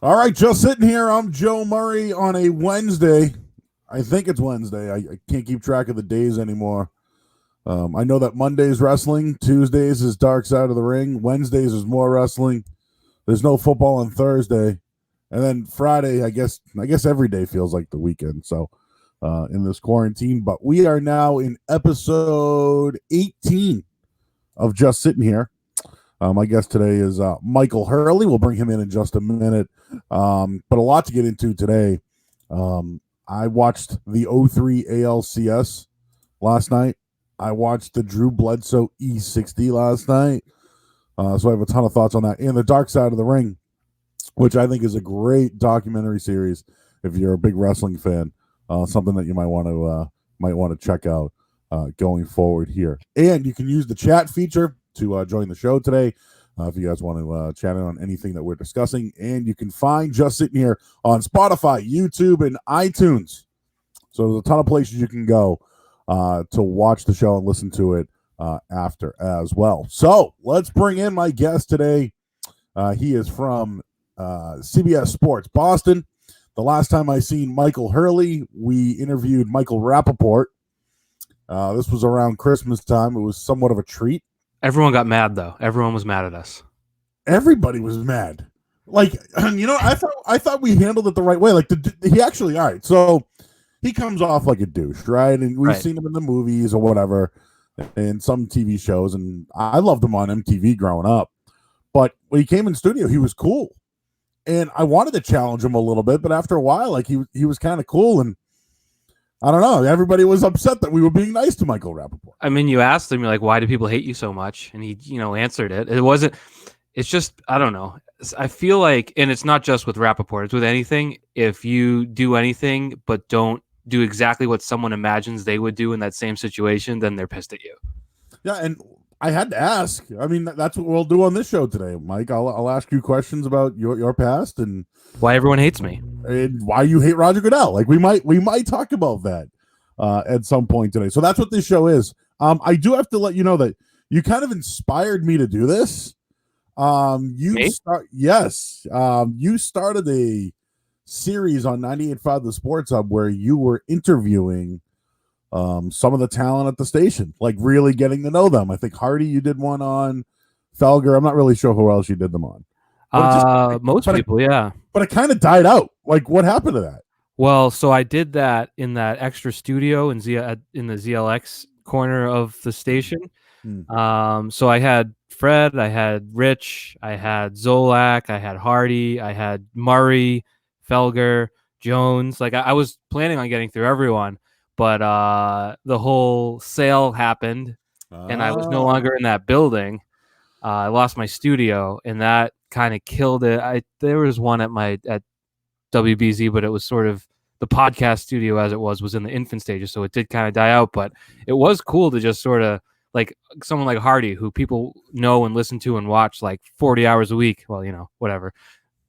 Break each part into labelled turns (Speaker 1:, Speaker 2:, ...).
Speaker 1: All right, just sitting here. I'm Joe Murray on a Wednesday. I think it's Wednesday. I can't keep track of the days anymore. I know that Monday's wrestling, Tuesdays is Dark Side of the Ring, Wednesdays is more wrestling. There's no football on Thursday, and then Friday. I guess every day feels like the weekend. So in this quarantine, but we are now in episode 18 of Just Sitting Here. My guest today is Michael Hurley. We'll bring him in just a minute. But a lot to get into today. I watched the 03 ALCS last night. I watched the Drew Bledsoe E60 last night. So I have a ton of thoughts on that. And the Dark Side of the Ring, which I think is a great documentary series if you're a big wrestling fan. Something that you might want to check out going forward here. And you can use the chat feature to join the show today if you guys want to chat in on anything that we're discussing. And you can find Just Sitting Here on Spotify, YouTube, and iTunes. So there's a ton of places you can go to watch the show and listen to it after as well. So let's bring in my guest today. He is from CBS Sports Boston. The last time I seen Michael Hurley, we interviewed Michael Rappaport. This was around Christmas time. It was somewhat of a treat.
Speaker 2: Everyone got mad, though. Everyone was mad at us.
Speaker 1: Everybody was mad. Like, I thought we handled it the right way. Like, he actually, all right, so he comes off like a douche, right? And we've seen him in the movies or whatever, and some TV shows, and I loved him on MTV growing up. But when he came in studio, he was cool. And I wanted to challenge him a little bit, but after a while, like, he was kind of cool, and I don't know. Everybody was upset that we were being nice to Michael Rappaport.
Speaker 2: I mean, you asked him, you're like, why do people hate you so much? And he, answered it. It's just, I don't know. I feel like, and it's not just with Rappaport, it's with anything. If you do anything, but don't do exactly what someone imagines they would do in that same situation, then they're pissed at you.
Speaker 1: Yeah, and I had to ask. I mean, that's what we'll do on this show today, Mike. I'll ask you questions about your past and
Speaker 2: why everyone hates me
Speaker 1: and why you hate Roger Goodell. Like we might talk about that at some point today. So that's what this show is. I do have to let you know that you kind of inspired me to do this. You started a series on 98.5 The Sports Hub where you were interviewing some of the talent at the station, like really getting to know them. I think Hardy, you did one on. Felger, I'm not really sure who else you did them on.
Speaker 2: Most people, yeah.
Speaker 1: But it kind of died out. Like, what happened to that?
Speaker 2: Well, so I did that in that extra studio in the ZLX corner of the station. So I had Fred, I had Rich, I had Zolak, I had Hardy, I had Murray, Felger, Jones. Like I was planning on getting through everyone, but the whole sale happened, and I was no longer in that building. I lost my studio, and that kind of killed it. There was one at WBZ, but it was sort of the podcast studio as it was in the infant stages, so it did kind of die out. But it was cool to just sort of like someone like Hardy, who people know and listen to and watch like 40 hours a week. Well, whatever,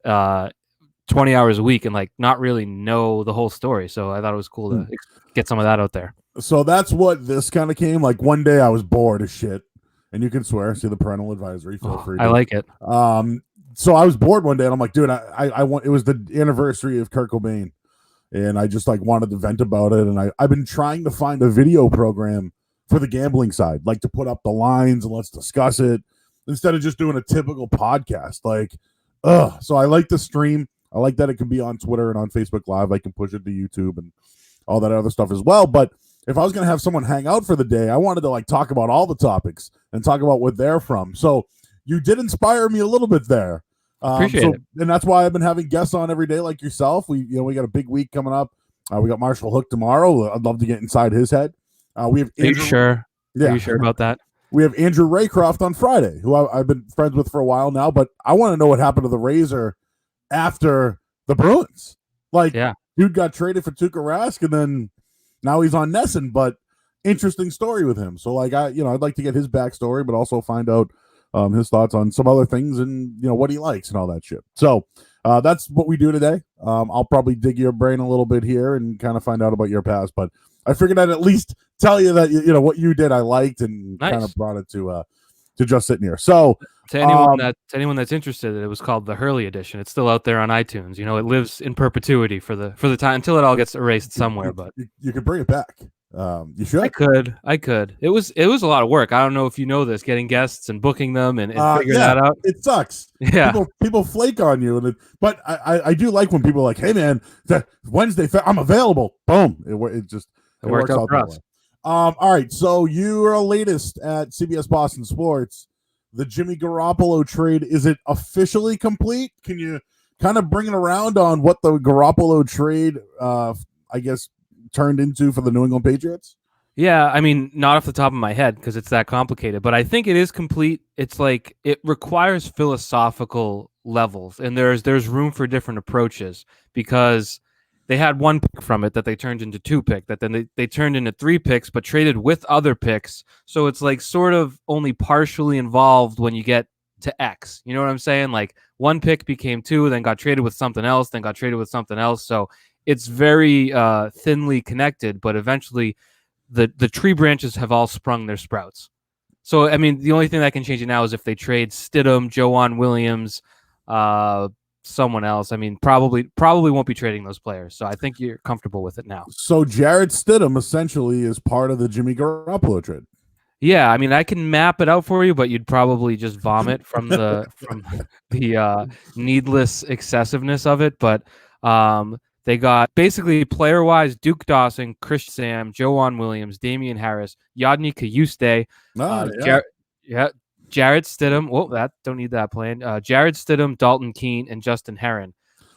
Speaker 2: 20 hours a week, and like not really know the whole story. So I thought it was cool to get some of that out there.
Speaker 1: So that's what this kind of came like. One day I was bored as shit. And you can swear, see the parental advisory. Feel free.
Speaker 2: I like it.
Speaker 1: So I was bored one day, and I'm like, dude, I want. It was the anniversary of Kurt Cobain, and I just like wanted to vent about it. And I've been trying to find a video program for the gambling side, like to put up the lines and let's discuss it instead of just doing a typical podcast. Like, so I like the stream. I like that it can be on Twitter and on Facebook Live. I can push it to YouTube and all that other stuff as well. But if I was going to have someone hang out for the day, I wanted to like talk about all the topics and talk about what they're from. So you did inspire me a little bit there.
Speaker 2: Appreciate it.
Speaker 1: And that's why I've been having guests on every day like yourself. We got a big week coming up. We got Marshall Hook tomorrow. I'd love to get inside his head. We have Andrew,
Speaker 2: Are you sure?
Speaker 1: Yeah.
Speaker 2: Are you sure about that?
Speaker 1: We have Andrew Raycroft on Friday, who I've been friends with for a while now, but I want to know what happened to the Razor after the Bruins. Like, dude got traded for Tuukka Rask, and then now he's on Nesson, but interesting story with him. So like I'd like to get his backstory, but also find out his thoughts on some other things and what he likes and all that shit. So that's what we do today. I'll probably dig your brain a little bit here and kind of find out about your past, but I figured I'd at least tell you that what you did I liked and kind of brought it to Just Sitting Here. So
Speaker 2: To anyone that's interested, it was called the Hurley edition. It's still out there on iTunes. You know, it lives in perpetuity for the time until it all gets erased somewhere. But
Speaker 1: you could bring it back. You should.
Speaker 2: I could. It was a lot of work. I don't know if you know this, getting guests and booking them and figuring that out.
Speaker 1: It sucks.
Speaker 2: Yeah,
Speaker 1: people flake on you, but I do like when people are like, hey man, Wednesday I'm available. Boom, it
Speaker 2: worked out for us.
Speaker 1: All right, so your latest at CBS Boston Sports, the Jimmy Garoppolo trade, is it officially complete? Can you kind of bring it around on what the Garoppolo trade, I guess, turned into for the New England Patriots?
Speaker 2: Yeah, I mean, not off the top of my head because it's that complicated, but I think it is complete. It's like it requires philosophical levels, and there's room for different approaches because they had one pick from it that they turned into 2 picks, that then they turned into 3 picks, but traded with other picks. So it's like sort of only partially involved when you get to X. You know what I'm saying? Like 1 pick became 2, then got traded with something else, then got traded with something else. So it's very thinly connected, but eventually the tree branches have all sprung their sprouts. So, I mean, the only thing that can change it now is if they trade Stidham, Joanne Williams, someone else. I mean, probably won't be trading those players. So I think you're comfortable with it now.
Speaker 1: So Jarrett Stidham essentially is part of the Jimmy Garoppolo trade.
Speaker 2: Yeah, I mean, I can map it out for you, but you'd probably just vomit from the needless excessiveness of it. But they got basically player-wise Duke Dawson, Chris Sam, Joanne Williams, Damian Harris, Yadni Kayuste, Jarrett Stidham. Well, that don't need that plan. Jarrett Stidham, Dalton Keene, and Justin Herron.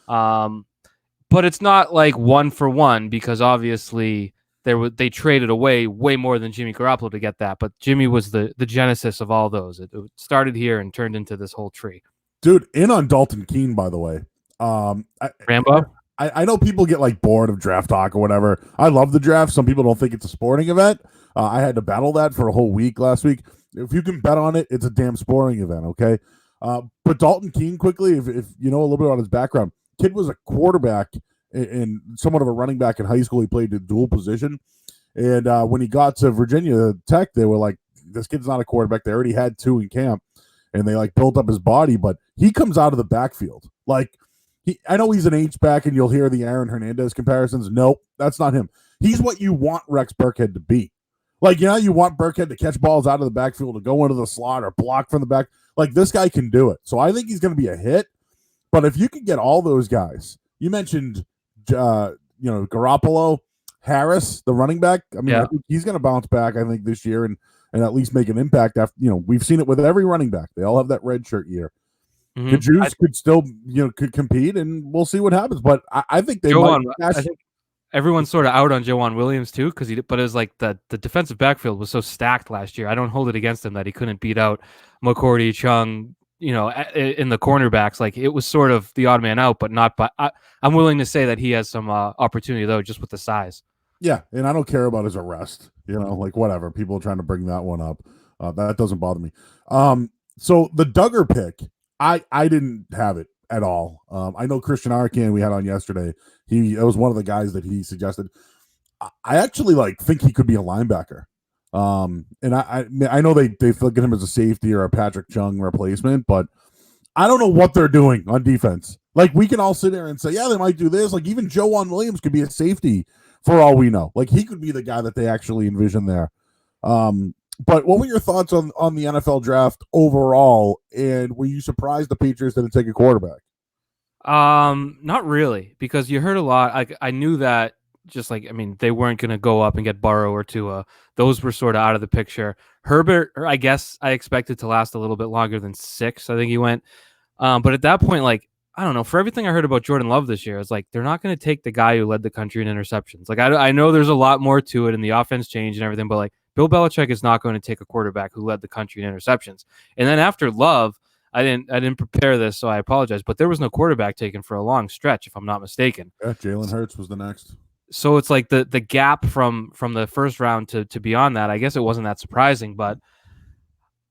Speaker 2: But it's not like 1 for 1 because obviously they traded away way more than Jimmy Garoppolo to get that. But Jimmy was the genesis of all those. It started here and turned into this whole tree.
Speaker 1: Dude, in on Dalton Keene, by the way.
Speaker 2: Rambo?
Speaker 1: I know people get like bored of draft talk or whatever. I love the draft. Some people don't think it's a sporting event. I had to battle that for a whole week last week. If you can bet on it, it's a damn sporting event, okay? But Dalton Keene, quickly, if you know a little bit about his background, kid was a quarterback and somewhat of a running back in high school. He played a dual position. And when he got to Virginia Tech, they were like, this kid's not a quarterback. They already had 2 in camp, and they like built up his body, but he comes out of the backfield. Like, I know he's an H-back, and you'll hear the Aaron Hernandez comparisons. Nope, that's not him. He's what you want Rex Burkhead to be. Like, you know, you want Burkhead to catch balls out of the backfield, to go into the slot or block from the back. Like, this guy can do it. So I think he's going to be a hit. But if you can get all those guys, you mentioned, Garoppolo, Harris, the running back. I mean, I think he's going to bounce back, I think, this year and at least make an impact. After, we've seen it with every running back. They all have that red shirt year. Mm-hmm. The Juice could still, could compete, and we'll see what happens. But I think they might. I think
Speaker 2: everyone's sort of out on Joanne Williams too, but it was like the defensive backfield was so stacked last year. I don't hold it against him that he couldn't beat out McCourty, Chung, in the cornerbacks. Like, it was sort of the odd man out, but not. But I'm willing to say that he has some opportunity though, just with the size.
Speaker 1: Yeah, and I don't care about his arrest. Like whatever. People are trying to bring that one up. That doesn't bother me. So the Duggar pick, I didn't have it at all. I know Christian Arcand we had on yesterday. It was one of the guys that he suggested. I actually think he could be a linebacker. And I know they look at him as a safety or a Patrick Chung replacement, but I don't know what they're doing on defense. Like, we can all sit there and say, yeah, they might do this. Like, even Joanne Williams could be a safety for all we know. Like, he could be the guy that they actually envision there. But what were your thoughts on the NFL draft overall? And were you surprised the Patriots didn't take a quarterback?
Speaker 2: Not really, because you heard a lot. I knew that they weren't going to go up and get Burrow or Tua. Those were sort of out of the picture. Herbert, I guess I expected to last a little bit longer than 6. I think he went. But at that point, I don't know, for everything I heard about Jordan Love this year, it's like, they're not going to take the guy who led the country in interceptions. Like, I know there's a lot more to it, and the offense changed and everything, but Bill Belichick is not going to take a quarterback who led the country in interceptions. And then after Love, I didn't prepare this, so I apologize, but there was no quarterback taken for a long stretch, if I'm not mistaken.
Speaker 1: Yeah, Jalen Hurts was the next.
Speaker 2: So it's like the gap from the first round to beyond that, I guess it wasn't that surprising, but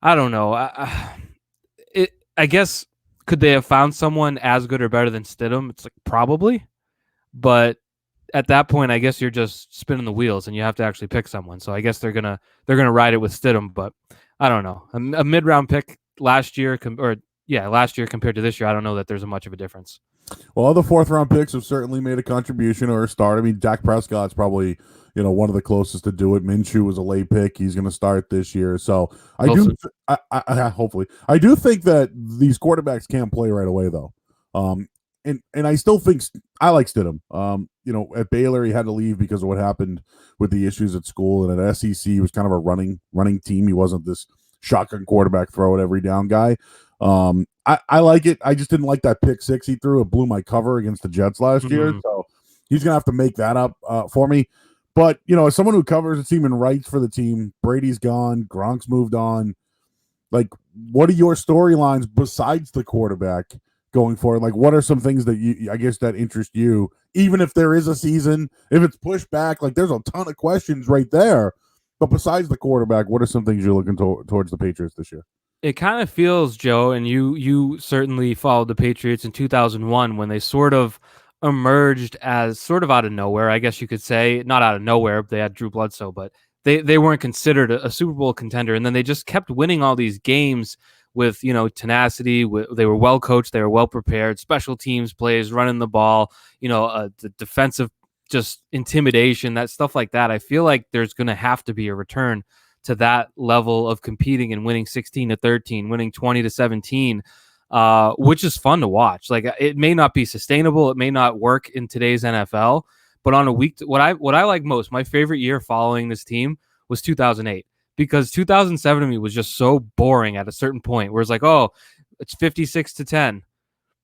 Speaker 2: I don't know. I guess, could they have found someone as good or better than Stidham? It's probably, but at that point, I guess you're just spinning the wheels and you have to actually pick someone. So I guess they're gonna ride it with Stidham, but I don't know. A mid-round pick, last year compared to this year, I don't know that there's much of a difference.
Speaker 1: Well, other fourth-round picks have certainly made a contribution or a start. I mean, Dak Prescott's probably, one of the closest to do it. Minshew was a late pick. He's going to start this year. So hopefully. I do think that these quarterbacks can play right away, though. And I still think I like Stidham. At Baylor, he had to leave because of what happened with the issues at school. And at SEC, he was kind of a running team. He wasn't this shotgun quarterback, throw it every down guy. I like it. I just didn't like that pick six he threw. It blew my cover against the Jets last year. So he's going to have to make that up for me. But, as someone who covers the team and writes for the team, Brady's gone. Gronk's moved on. Like, what are your storylines besides the quarterback going forward? Like, what are some things that that interest you, even if there is a season, if it's pushed back? Like, there's a ton of questions right there. But besides the quarterback, what are some things you're looking towards the Patriots this year?
Speaker 2: It kind of feels, Joe, and you certainly followed the Patriots in 2001 when they sort of emerged as sort of out of nowhere, I guess you could say. Not out of nowhere, they had Drew Bledsoe, but they weren't considered a Super Bowl contender. And then they just kept winning all these games with, tenacity. They were well coached, they were well prepared, special teams plays, running the ball, the defensive just intimidation, that stuff like that. I feel like there's going to have to be a return to that level of competing and winning 16-13, winning 20-17, which is fun to watch. Like, it may not be sustainable, it may not work in today's NFL, but on a week, what I like most, my favorite year following this team was 2008, because 2007 to me was just so boring at a certain point where it's like, oh, it's 56-10.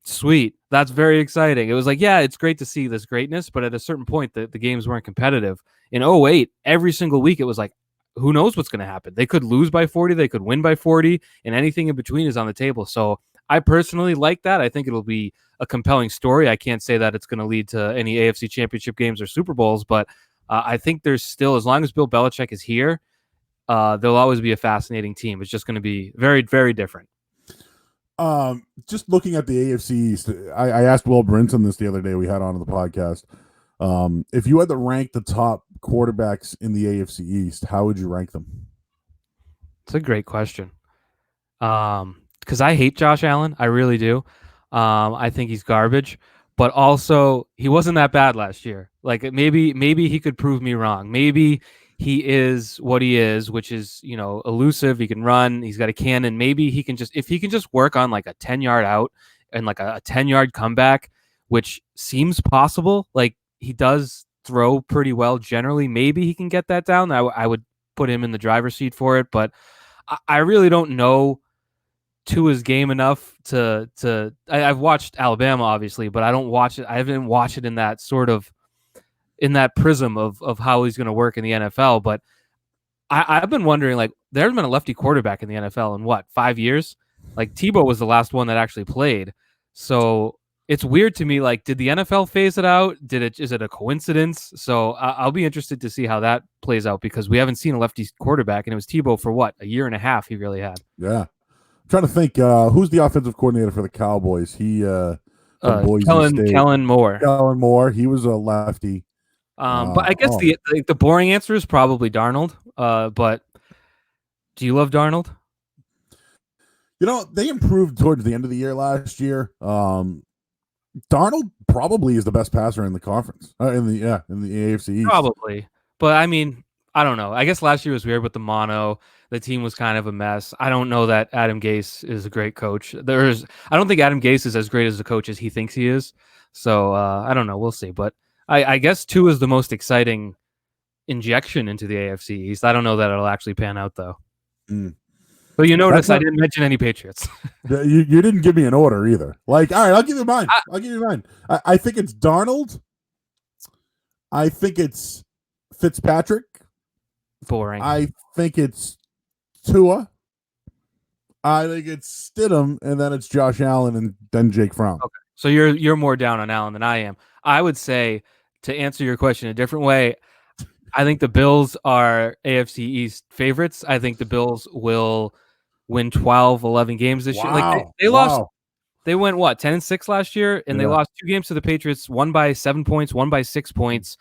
Speaker 2: Sweet. That's very exciting. It was like, yeah, it's great to see this greatness, but at a certain point, the games weren't competitive. In 08, every single week, it was like, who knows what's going to happen? They could lose by 40, they could win by 40, and anything in between is on the table. So I personally like that. I think it'll be a compelling story. I can't say that it's going to lead to any AFC Championship games or Super Bowls, but I think there's still, as long as Bill Belichick is here, there'll always be a fascinating team. It's just going to be very, very different.
Speaker 1: Just looking at the AFC East, I asked Will Brinson this the other day we had on the podcast. If you had to rank the top quarterbacks in the AFC East, how would you rank them?
Speaker 2: It's a great question. Because I hate Josh Allen. I really do. I think he's garbage. But also, he wasn't that bad last year. Like, maybe he could prove me wrong. Maybe he is what he is, which is, elusive. He can run. He's got a cannon. Maybe if he can just work on like a 10-yard out and like a 10-yard comeback, which seems possible. Like, he does throw pretty well generally. Maybe he can get that down. I would put him in the driver's seat for it, but I really don't know Tua's game enough I've watched Alabama, obviously, but I don't watch it. I haven't watched it in that prism of how he's going to work in the NFL. But I've been wondering, like, there's been a lefty quarterback in the NFL in 5 years? Like, Tebow was the last one that actually played. So it's weird to me, like, did the NFL phase it out? Is it a coincidence? So I'll be interested to see how that plays out, because we haven't seen a lefty quarterback, and it was Tebow for a year and a half he really had.
Speaker 1: Yeah. I'm trying to think, who's the offensive coordinator for the Cowboys? He
Speaker 2: Kellen Moore.
Speaker 1: Kellen Moore. He was a lefty.
Speaker 2: But I guess the boring answer is probably Darnold. But do you love Darnold?
Speaker 1: They improved towards the end of the year last year. Darnold probably is the best passer in the conference, in the AFC East.
Speaker 2: Probably, but I mean, I don't know. I guess last year was weird with the mono. The team was kind of a mess. I don't know that Adam Gase is a great coach. I don't think Adam Gase is as great as a coach as he thinks he is. So I don't know. We'll see. But I guess Tua is the most exciting injection into the AFC East. I don't know that it'll actually pan out though. But you notice I didn't mention any Patriots.
Speaker 1: you didn't give me an order either. Like, all right, I'll give you mine. I think it's Darnold. I think it's Fitzpatrick.
Speaker 2: Boring.
Speaker 1: I think it's Tua. I think it's Stidham, and then it's Josh Allen, and then Jake Fromm.
Speaker 2: Okay, so you're more down on Allen than I am. I would say, to answer your question a different way, I think the Bills are AFC East favorites. I think the Bills will win 12, 11 games this year. Like they lost. They went 10-6 last year, and they lost 2 games to the Patriots, one by 7 points, one by 6 points.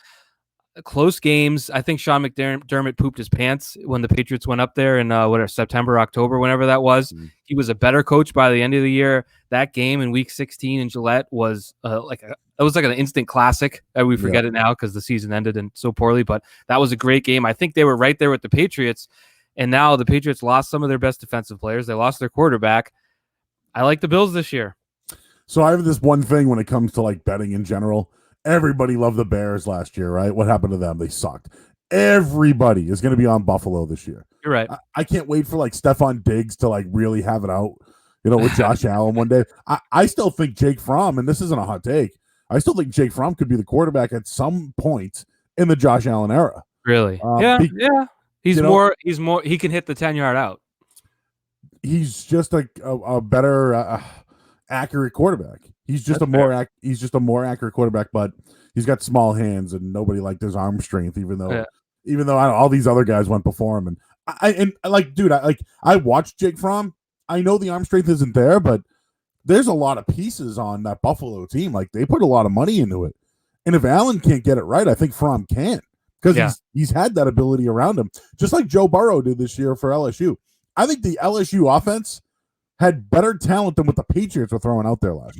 Speaker 2: close games. I think Sean McDermott pooped his pants when the Patriots went up there in September, October, whenever that was. He was a better coach by the end of the year. That game in Week 16 in Gillette was it was like an instant classic. We forget it now because the season ended and so poorly, but that was a great game. I think they were right there with the Patriots, and now the Patriots lost some of their best defensive players. They lost their quarterback. I like the Bills this year.
Speaker 1: So I have this one thing when it comes to like betting in general. Everybody loved the Bears last year, right? What happened to them? They sucked. Everybody is going to be on Buffalo this year.
Speaker 2: You're right.
Speaker 1: I can't wait for like Stephon Diggs to like really have it out, with Josh Allen one day. I still think Jake Fromm, and this isn't a hot take, I still think Jake Fromm could be the quarterback at some point in the Josh Allen era.
Speaker 2: Really? Yeah. He's more. He can hit the 10-yard out.
Speaker 1: He's just a better accurate quarterback. He's just he's just a more accurate quarterback, but he's got small hands and nobody liked his arm strength, even though all these other guys went before him. And I watched Jake Fromm. I know the arm strength isn't there, but there's a lot of pieces on that Buffalo team. Like they put a lot of money into it. And if Allen can't get it right, I think Fromm can, because he's had that ability around him, just like Joe Burrow did this year for LSU. I think the LSU offense had better talent than what the Patriots were throwing out there last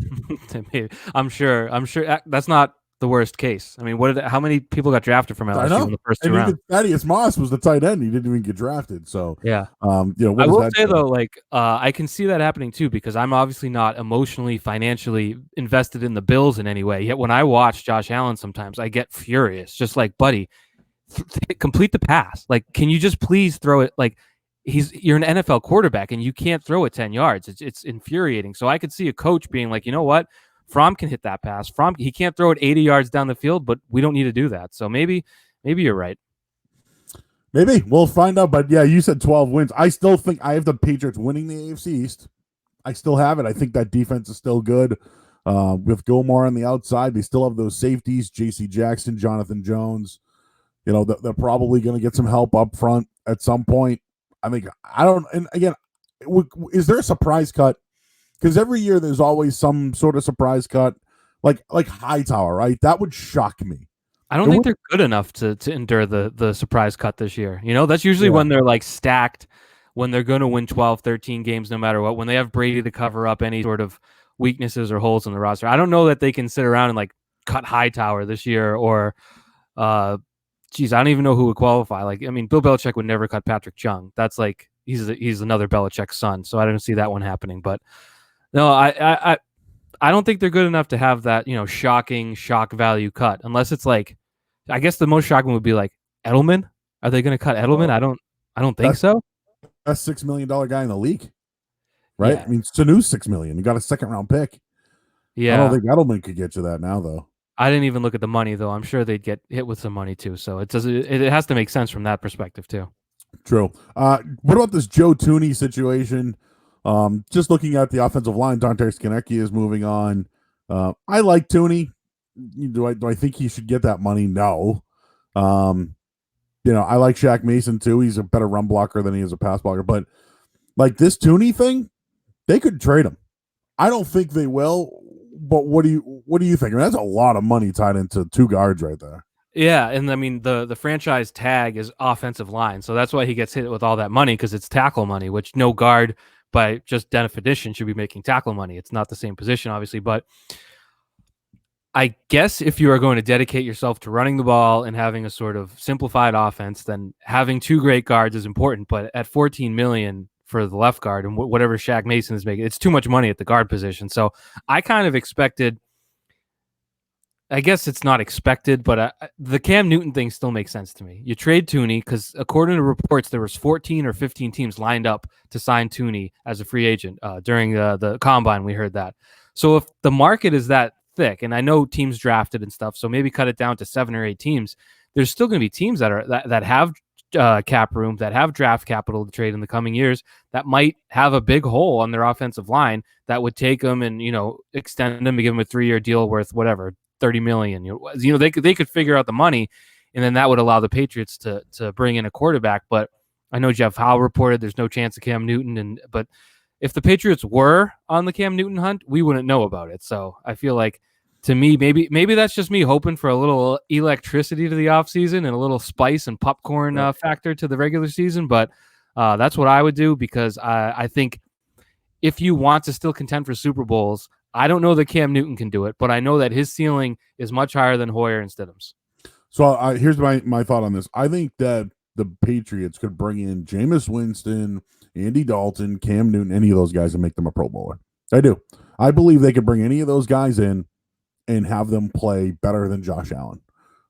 Speaker 1: year.
Speaker 2: I'm sure that's not the worst case. I mean, how many people got drafted from LSU in the first two rounds?
Speaker 1: Thaddeus Moss was the tight end. He didn't even get drafted. So
Speaker 2: yeah, I will say though, I can see that happening too, because I'm obviously not emotionally, financially invested in the Bills in any way. Yet when I watch Josh Allen, sometimes I get furious. Just like, buddy, complete the pass. Like, can you just please throw it? Like, you're an NFL quarterback and you can't throw it 10 yards. It's infuriating. So I could see a coach being like, you know what? Fromm can hit that pass. He can't throw it 80 yards down the field, but we don't need to do that. So maybe you're right.
Speaker 1: Maybe we'll find out. But yeah, you said 12 wins. I still think I have the Patriots winning the AFC East. I still have it. I think that defense is still good. With Gilmore on the outside, they still have those safeties, J.C. Jackson, Jonathan Jones. They're probably going to get some help up front at some point. I think and again, is there a surprise cut? Because every year there's always some sort of surprise cut, like Hightower, right? That would shock me.
Speaker 2: I don't think they're good enough to endure the surprise cut this year. That's usually when they're like stacked, when they're going to win 12, 13 games no matter what, when they have Brady to cover up any sort of weaknesses or holes in the roster. I don't know that they can sit around and like cut Hightower this year or I don't even know who would qualify. Like, I mean, Bill Belichick would never cut Patrick Chung. That's like he's another Belichick son, so I don't see that one happening. But no, I don't think they're good enough to have that shocking shock value cut. Unless it's like, I guess the most shocking would be like Edelman. Are they going to cut Edelman? I don't think so.
Speaker 1: That's $6 million guy in the league, right?
Speaker 2: Yeah.
Speaker 1: I mean, Sanu's $6 million. You got a second round pick.
Speaker 2: Yeah,
Speaker 1: I don't think Edelman could get you that now, though.
Speaker 2: I didn't even look at the money, though. I'm sure they'd get hit with some money, too. So it has to make sense from that perspective, too.
Speaker 1: True. What about this Joe Thuney situation? Just looking at the offensive line, Dante Skonecki is moving on. I like Thuney. Do I think he should get that money? No. I like Shaq Mason, too. He's a better run blocker than he is a pass blocker. But like this Thuney thing, they could trade him. I don't think they will. But what do you think? I mean, that's a lot of money tied into two guards right there.
Speaker 2: Yeah, and I mean the franchise tag is offensive line, so that's why he gets hit with all that money, because it's tackle money, which no guard by just definition should be making tackle money. It's not the same position, obviously, but I guess if you are going to dedicate yourself to running the ball and having a sort of simplified offense, then having two great guards is important. But at $14 million for the left guard and whatever Shaq Mason is making, it's too much money at the guard position. So I kind of expected, I guess it's not expected, but the Cam Newton thing still makes sense to me. You trade Thuney because according to reports, there was 14 or 15 teams lined up to sign Thuney as a free agent during the combine. We heard that. So if the market is that thick, and I know teams drafted and stuff, so maybe cut it down to 7 or 8 teams, there's still going to be teams that have cap room, that have draft capital to trade in the coming years, that might have a big hole on their offensive line that would take them and extend them and give them a 3-year deal worth whatever, $30 million. They could figure out the money, and then that would allow the Patriots to bring in a quarterback. But I know Jeff Howe reported there's no chance of Cam Newton, but if the Patriots were on the Cam Newton hunt, we wouldn't know about it. So I feel like to me, maybe that's just me hoping for a little electricity to the offseason and a little spice and popcorn factor to the regular season. But that's what I would do, because I think if you want to still contend for Super Bowls, I don't know that Cam Newton can do it, but I know that his ceiling is much higher than Hoyer and Stidham's.
Speaker 1: So here's my thought on this. I think that the Patriots could bring in Jameis Winston, Andy Dalton, Cam Newton, any of those guys, and make them a Pro Bowler. I do. I believe they could bring any of those guys in and have them play better than Josh Allen.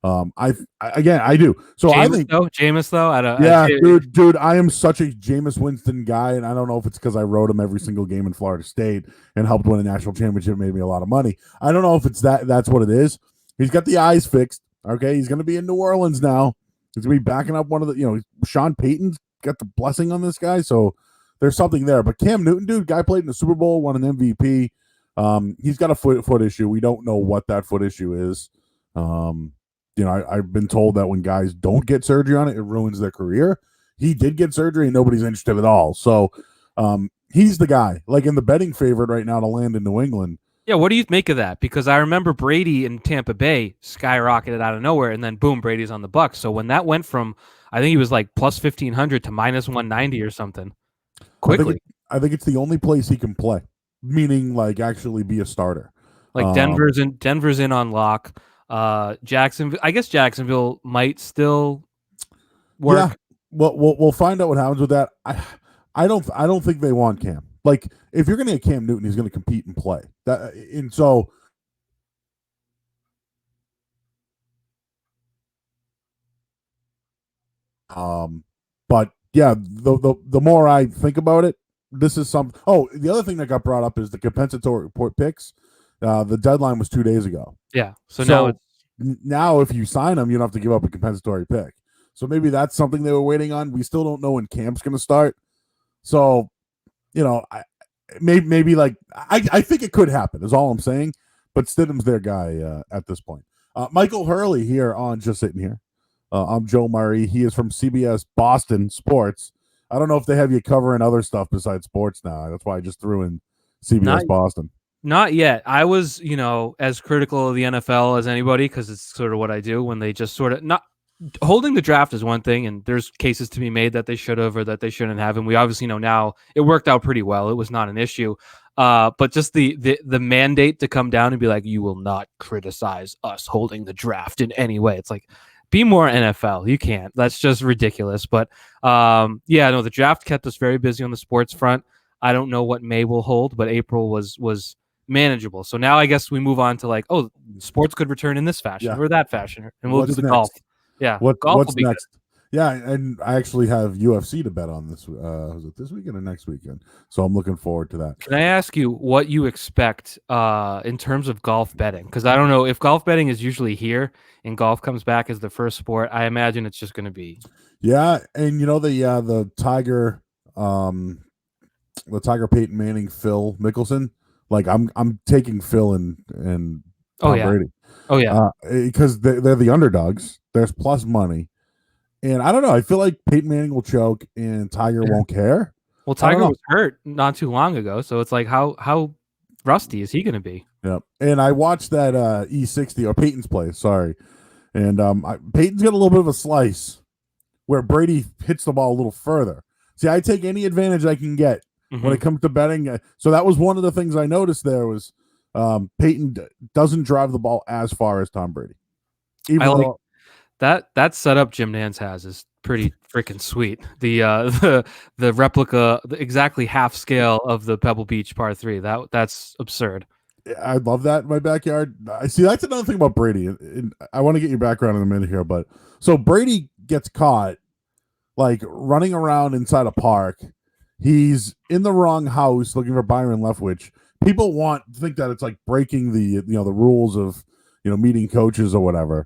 Speaker 1: I do. So
Speaker 2: Jameis though,
Speaker 1: dude, I am such a Jameis Winston guy, and I don't know if it's because I rode him every single game in Florida State and helped win a national championship, made me a lot of money. I don't know if it's that's what it is. He's got the eyes fixed. Okay, he's going to be in New Orleans now. He's going to be backing up one of the, Sean Payton's got the blessing on this guy, so there's something there. But Cam Newton, dude, guy played in the Super Bowl, won an MVP. He's got a foot issue. We don't know what that foot issue is. I've been told that when guys don't get surgery on it, it ruins their career. He did get surgery, and nobody's interested at all. So he's the guy, like in the betting favorite right now to land in New England.
Speaker 2: Yeah, what do you make of that? Because I remember Brady in Tampa Bay skyrocketed out of nowhere, and then boom, Brady's on the Bucs. So when that went from, I think he was like plus 1,500 to minus 190 or something, quickly.
Speaker 1: I think it's the only place he can play, meaning like actually be a starter.
Speaker 2: Like Denver's in on lock. Jacksonville, I guess Jacksonville might still work.
Speaker 1: Yeah, we'll find out what happens with that. I don't think they want Cam. Like, if you're going to get Cam Newton, he's going to compete and play. But yeah, the more I think about it, this is some. Oh, the other thing that got brought up is the compensatory report picks. The deadline was 2 days ago.
Speaker 2: Yeah, so
Speaker 1: now if you sign them, you don't have to give up a compensatory pick. So maybe that's something they were waiting on. We still don't know when camp's going to start. So, maybe like I think it could happen is all I'm saying. But Stidham's their guy at this point. Michael Hurley here on Just Sitting Here. I'm Joe Murray. He is from CBS Boston Sports. I don't know if they have you covering other stuff besides sports now. That's why I just threw in CBS Boston.
Speaker 2: Not yet. I was, as critical of the NFL as anybody, because it's sort of what I do when they just sort of not holding the draft is one thing, and there's cases to be made that they should have or that they shouldn't have, and we obviously know now it worked out pretty well. It was not an issue, but just the mandate to come down and be like, you will not criticize us holding the draft in any way. It's like, be more NFL. You can't. That's just ridiculous. But the draft kept us very busy on the sports front. I don't know what May will hold, but April was manageable. So now I guess we move on to like, sports could return in this fashion or that fashion, and we'll do the golf. Yeah, golf
Speaker 1: what's next? Good. Yeah, and I actually have UFC to bet on this. Was it this weekend or next weekend? So I'm looking forward to that.
Speaker 2: Can I ask you what you expect in terms of golf betting? Because I don't know if golf betting is usually here and golf comes back as the first sport. I imagine it's just going to be.
Speaker 1: Yeah, and the Tiger, Peyton Manning, Phil Mickelson. Like I'm taking Phil and Tom Brady.
Speaker 2: Oh yeah,
Speaker 1: because they're the underdogs. There's plus money. And I don't know. I feel like Peyton Manning will choke and Tiger won't care.
Speaker 2: Well, Tiger was hurt not too long ago, so it's like how rusty is he going to be?
Speaker 1: Yeah. And I watched that E60 or Peyton's play. Sorry, and Peyton's got a little bit of a slice where Brady hits the ball a little further. See, I take any advantage I can get when it comes to betting. So that was one of the things I noticed there was Peyton doesn't drive the ball as far as Tom Brady.
Speaker 2: That setup Jim Nantz has is pretty freaking sweet. The replica, exactly half scale of the Pebble Beach par 3. That's absurd.
Speaker 1: I love that in my backyard. I see. That's another thing about Brady. And I want to get your background in a minute here, but so Brady gets caught like running around inside a park. He's in the wrong house looking for Byron Leftwich. People think that it's like breaking the the rules of meeting coaches or whatever.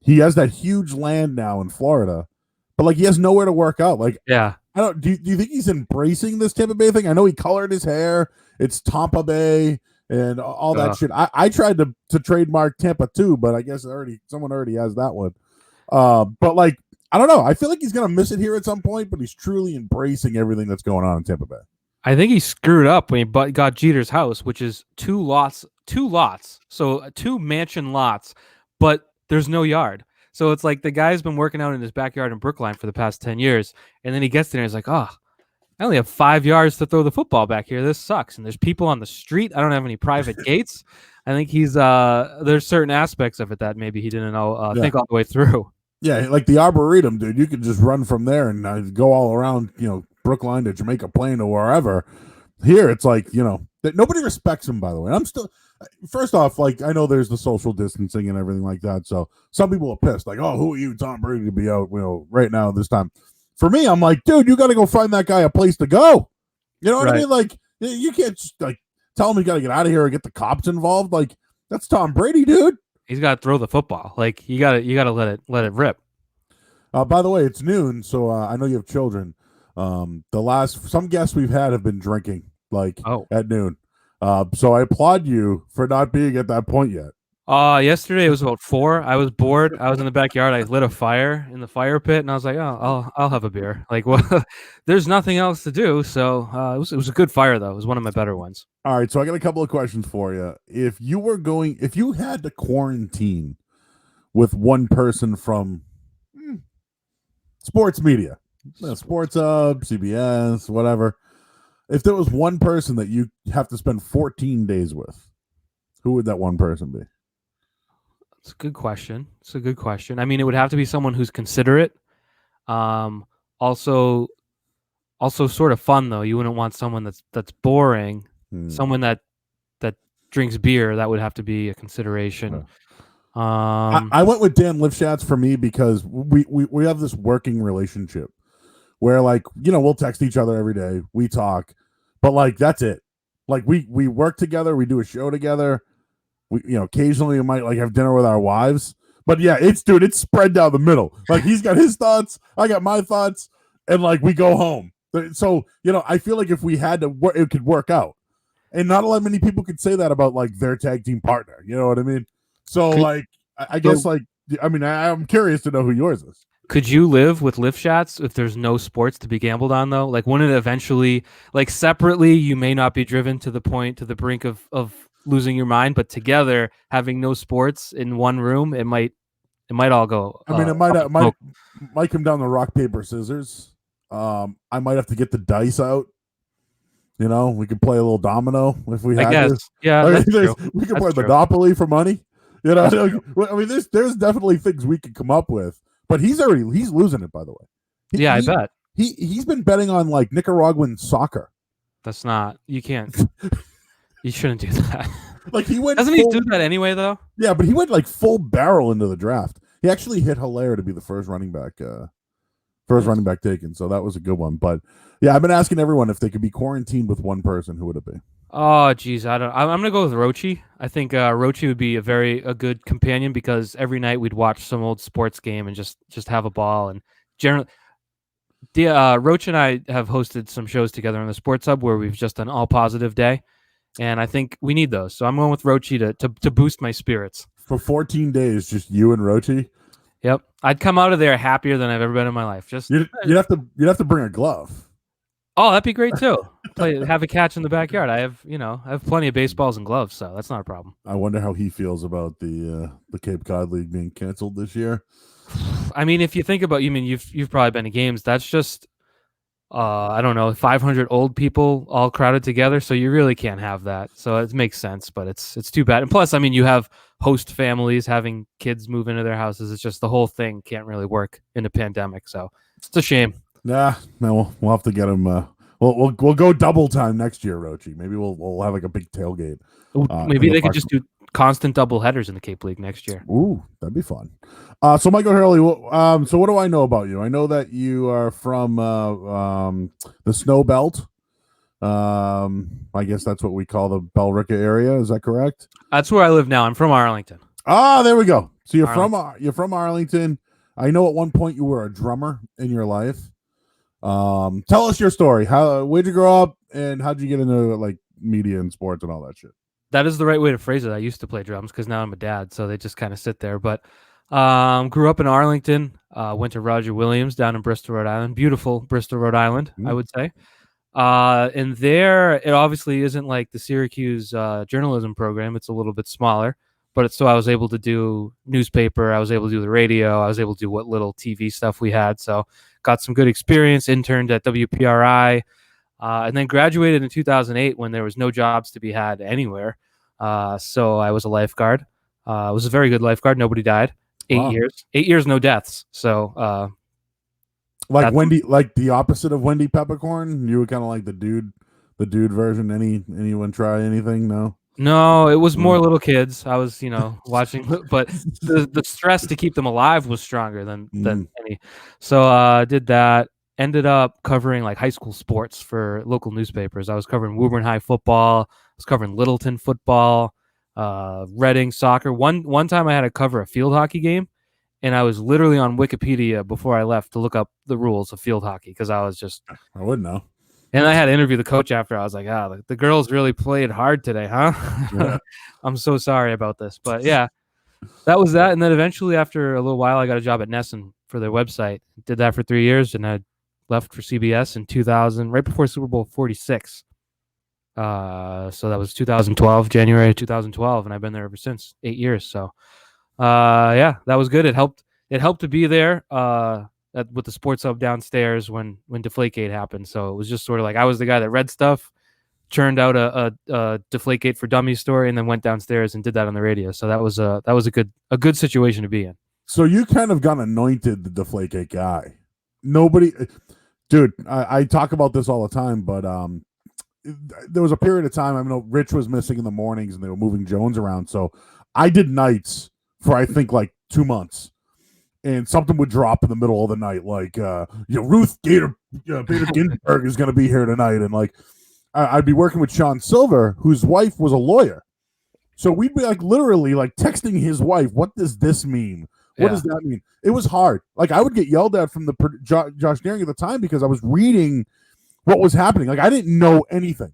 Speaker 1: He has that huge land now in Florida, but like he has nowhere to work out. Like,
Speaker 2: yeah,
Speaker 1: I don't. Do you think he's embracing this Tampa Bay thing? I know he colored his hair. It's Tampa Bay and all that shit. I tried to trademark Tampa too, but I guess someone already has that one. But like I don't know. I feel like he's gonna miss it here at some point, but he's truly embracing everything that's going on in Tampa Bay.
Speaker 2: I think he screwed up when he got Jeter's house, which is two lots, so two mansion lots, but there's no yard. So it's like the guy's been working out in his backyard in Brookline for the past 10 years, and then he gets there and he's like, oh, I only have 5 yards to throw the football back here. This sucks. And there's people on the street. I don't have any private gates. I think he's there's certain aspects of it that maybe he didn't know think all the way through.
Speaker 1: Yeah, like the Arboretum, dude. You could just run from there and go all around, Brookline to Jamaica Plain or wherever. Here, it's like, that nobody respects him, by the way. I'm still, first off, like, I know there's the social distancing and everything like that. So some people are pissed, like, oh, who are you, Tom Brady, to be out, right now this time. For me, I'm like, dude, you got to go find that guy a place to go. You know what I mean? Like, you can't just, like, tell him you got to get out of here or get the cops involved. Like, that's Tom Brady, dude.
Speaker 2: He's got to throw the football. Like, you got to let it rip.
Speaker 1: By the way, it's noon, so I know you have children. Some guests we've had have been drinking, like, at noon. So I applaud you for not being at that point yet.
Speaker 2: Yesterday it was about 4. I was bored. I was in the backyard. I lit a fire in the fire pit, and I was like, "Oh, I'll have a beer." Like, well, there's nothing else to do. So it was a good fire though. It was one of my better ones.
Speaker 1: All right, so I got a couple of questions for you. If you had to quarantine with one person from sports media, Sports Hub, CBS, whatever, if there was one person that you have to spend 14 days with, who would that one person be?
Speaker 2: It's a good question. I mean, it would have to be someone who's considerate. Also sort of fun though. You wouldn't want someone that's boring. Someone that drinks beer. That would have to be a consideration.
Speaker 1: I went with Dan Lifshatz for me because we have this working relationship where, like, we'll text each other every day, we talk, but like that's it. Like we work together, we do a show together. We, occasionally we might like have dinner with our wives, but yeah, it's spread down the middle. Like he's got his thoughts, I got my thoughts, and like we go home. So I feel like if we had to work, it could work out, and not a lot many people could say that about like their tag team partner. You know what I mean? So I guess like I'm curious to know who yours is.
Speaker 2: Could you live with Lifshatz if there's no sports to be gambled on though? Like wouldn't it eventually, like separately, you may not be driven to the brink of losing your mind, but together having no sports in one room, it might all go.
Speaker 1: I mean, it might come down to rock, paper, scissors. I might have to get the dice out. We could play a little domino if we had to.
Speaker 2: Yeah,
Speaker 1: we could play Monopoly for money. I mean, there's definitely things we could come up with. But he's losing it, by the way.
Speaker 2: I bet.
Speaker 1: He's been betting on like Nicaraguan soccer.
Speaker 2: That's not, you can't. You shouldn't do that.
Speaker 1: Like he went.
Speaker 2: Doesn't he do that anyway though?
Speaker 1: Yeah, but he went like full barrel into the draft. He actually hit Hilaire to be the first running back taken. So that was a good one. But yeah, I've been asking everyone if they could be quarantined with one person, who would it be?
Speaker 2: Oh, geez, I'm gonna go with Rochi. I think Rochi would be a good companion because every night we'd watch some old sports game and just have a ball. And generally, Roach and I have hosted some shows together on the Sports Hub where we've just done all positive day, and I think we need those. So I'm going with Rochi to boost my spirits.
Speaker 1: For 14 days, just you and Rochi.
Speaker 2: Yep, I'd come out of there happier than I've ever been in my life. Just
Speaker 1: you'd have to bring a glove.
Speaker 2: Oh, that'd be great too. Have a catch in the backyard. I have plenty of baseballs and gloves, so that's not a problem.
Speaker 1: I wonder how he feels about the Cape Cod League being canceled this year.
Speaker 2: I mean, if you think about, you've probably been to games. That's just, I don't know, 500 old people all crowded together. So you really can't have that. So it makes sense, but it's too bad. And plus, I mean, you have host families having kids move into their houses. It's just the whole thing can't really work in a pandemic. So it's a shame.
Speaker 1: Nah, no, we'll have to get him. We'll go double time next year, Rochi. Maybe we'll have like a big tailgate.
Speaker 2: Maybe they could just do constant double headers in the Cape League next year.
Speaker 1: Ooh, that'd be fun. So Michael Hurley, so what do I know about you? I know that you are from the Snow Belt. I guess that's what we call the Bellrica area. Is that correct?
Speaker 2: That's where I live now. I'm from Arlington.
Speaker 1: Ah, there we go. So you're from Arlington. I know at one point you were a drummer in your life. Tell us your story. Where'd you grow up, and how'd you get into like media and sports and all that shit?
Speaker 2: That is the right way to phrase it. I used to play drums because now I'm a dad, so they just kind of sit there. But grew up in Arlington. Went to Roger Williams down in Bristol, Rhode Island. Beautiful Bristol, Rhode Island, I would say. And there, it obviously isn't like the Syracuse journalism program. It's a little bit smaller, but so I was able to do newspaper. I was able to do the radio. I was able to do what little TV stuff we had. So got some good experience. Interned at WPRI, and then graduated in 2008 when there was no jobs to be had anywhere. So I was a lifeguard. I was a very good lifeguard. Nobody died. 8 years. 8 years, no deaths. So.
Speaker 1: Like Wendy, like the opposite of Wendy Peppercorn. You were kind of like the dude version. Anyone try anything?
Speaker 2: No, it was more little kids. I was, watching, but the stress to keep them alive was stronger than any. So did that. Ended up covering like high school sports for local newspapers. I was covering Woburn High football. I was covering Littleton football, Reading soccer. One time I had to cover a field hockey game. And I was literally on Wikipedia before I left to look up the rules of field hockey because I
Speaker 1: wouldn't know.
Speaker 2: And I had to interview the coach after. I was like, the girls really played hard today, huh?
Speaker 1: Yeah.
Speaker 2: I'm so sorry about this. But yeah, that was that. And then eventually after a little while, I got a job at Nesson for their website. Did that for 3 years and I left for CBS in 2000, right before Super Bowl 46. So that was 2012, January 2012. And I've been there ever since, 8 years. So yeah, that was good. It helped to be there with the sports hub downstairs when Deflategate happened. So it was just sort of like I was the guy that read stuff, churned out a Deflategate for Dummies story, and then went downstairs and did that on the radio. So that was a good situation to be in.
Speaker 1: So you kind of got anointed the Deflategate guy. Nobody, dude. I talk about this all the time, but there was a period of time. I know Rich was missing in the mornings, and they were moving Jones around. So I did nights for I think like 2 months, and something would drop in the middle of the night, like Ruth Bader Ginsburg is going to be here tonight, and like I'd be working with Sean Silver, whose wife was a lawyer, so we'd be like literally like texting his wife, "What does this mean? What does that mean?" It was hard. Like I would get yelled at from the Josh Daring at the time because I was reading what was happening. Like I didn't know anything.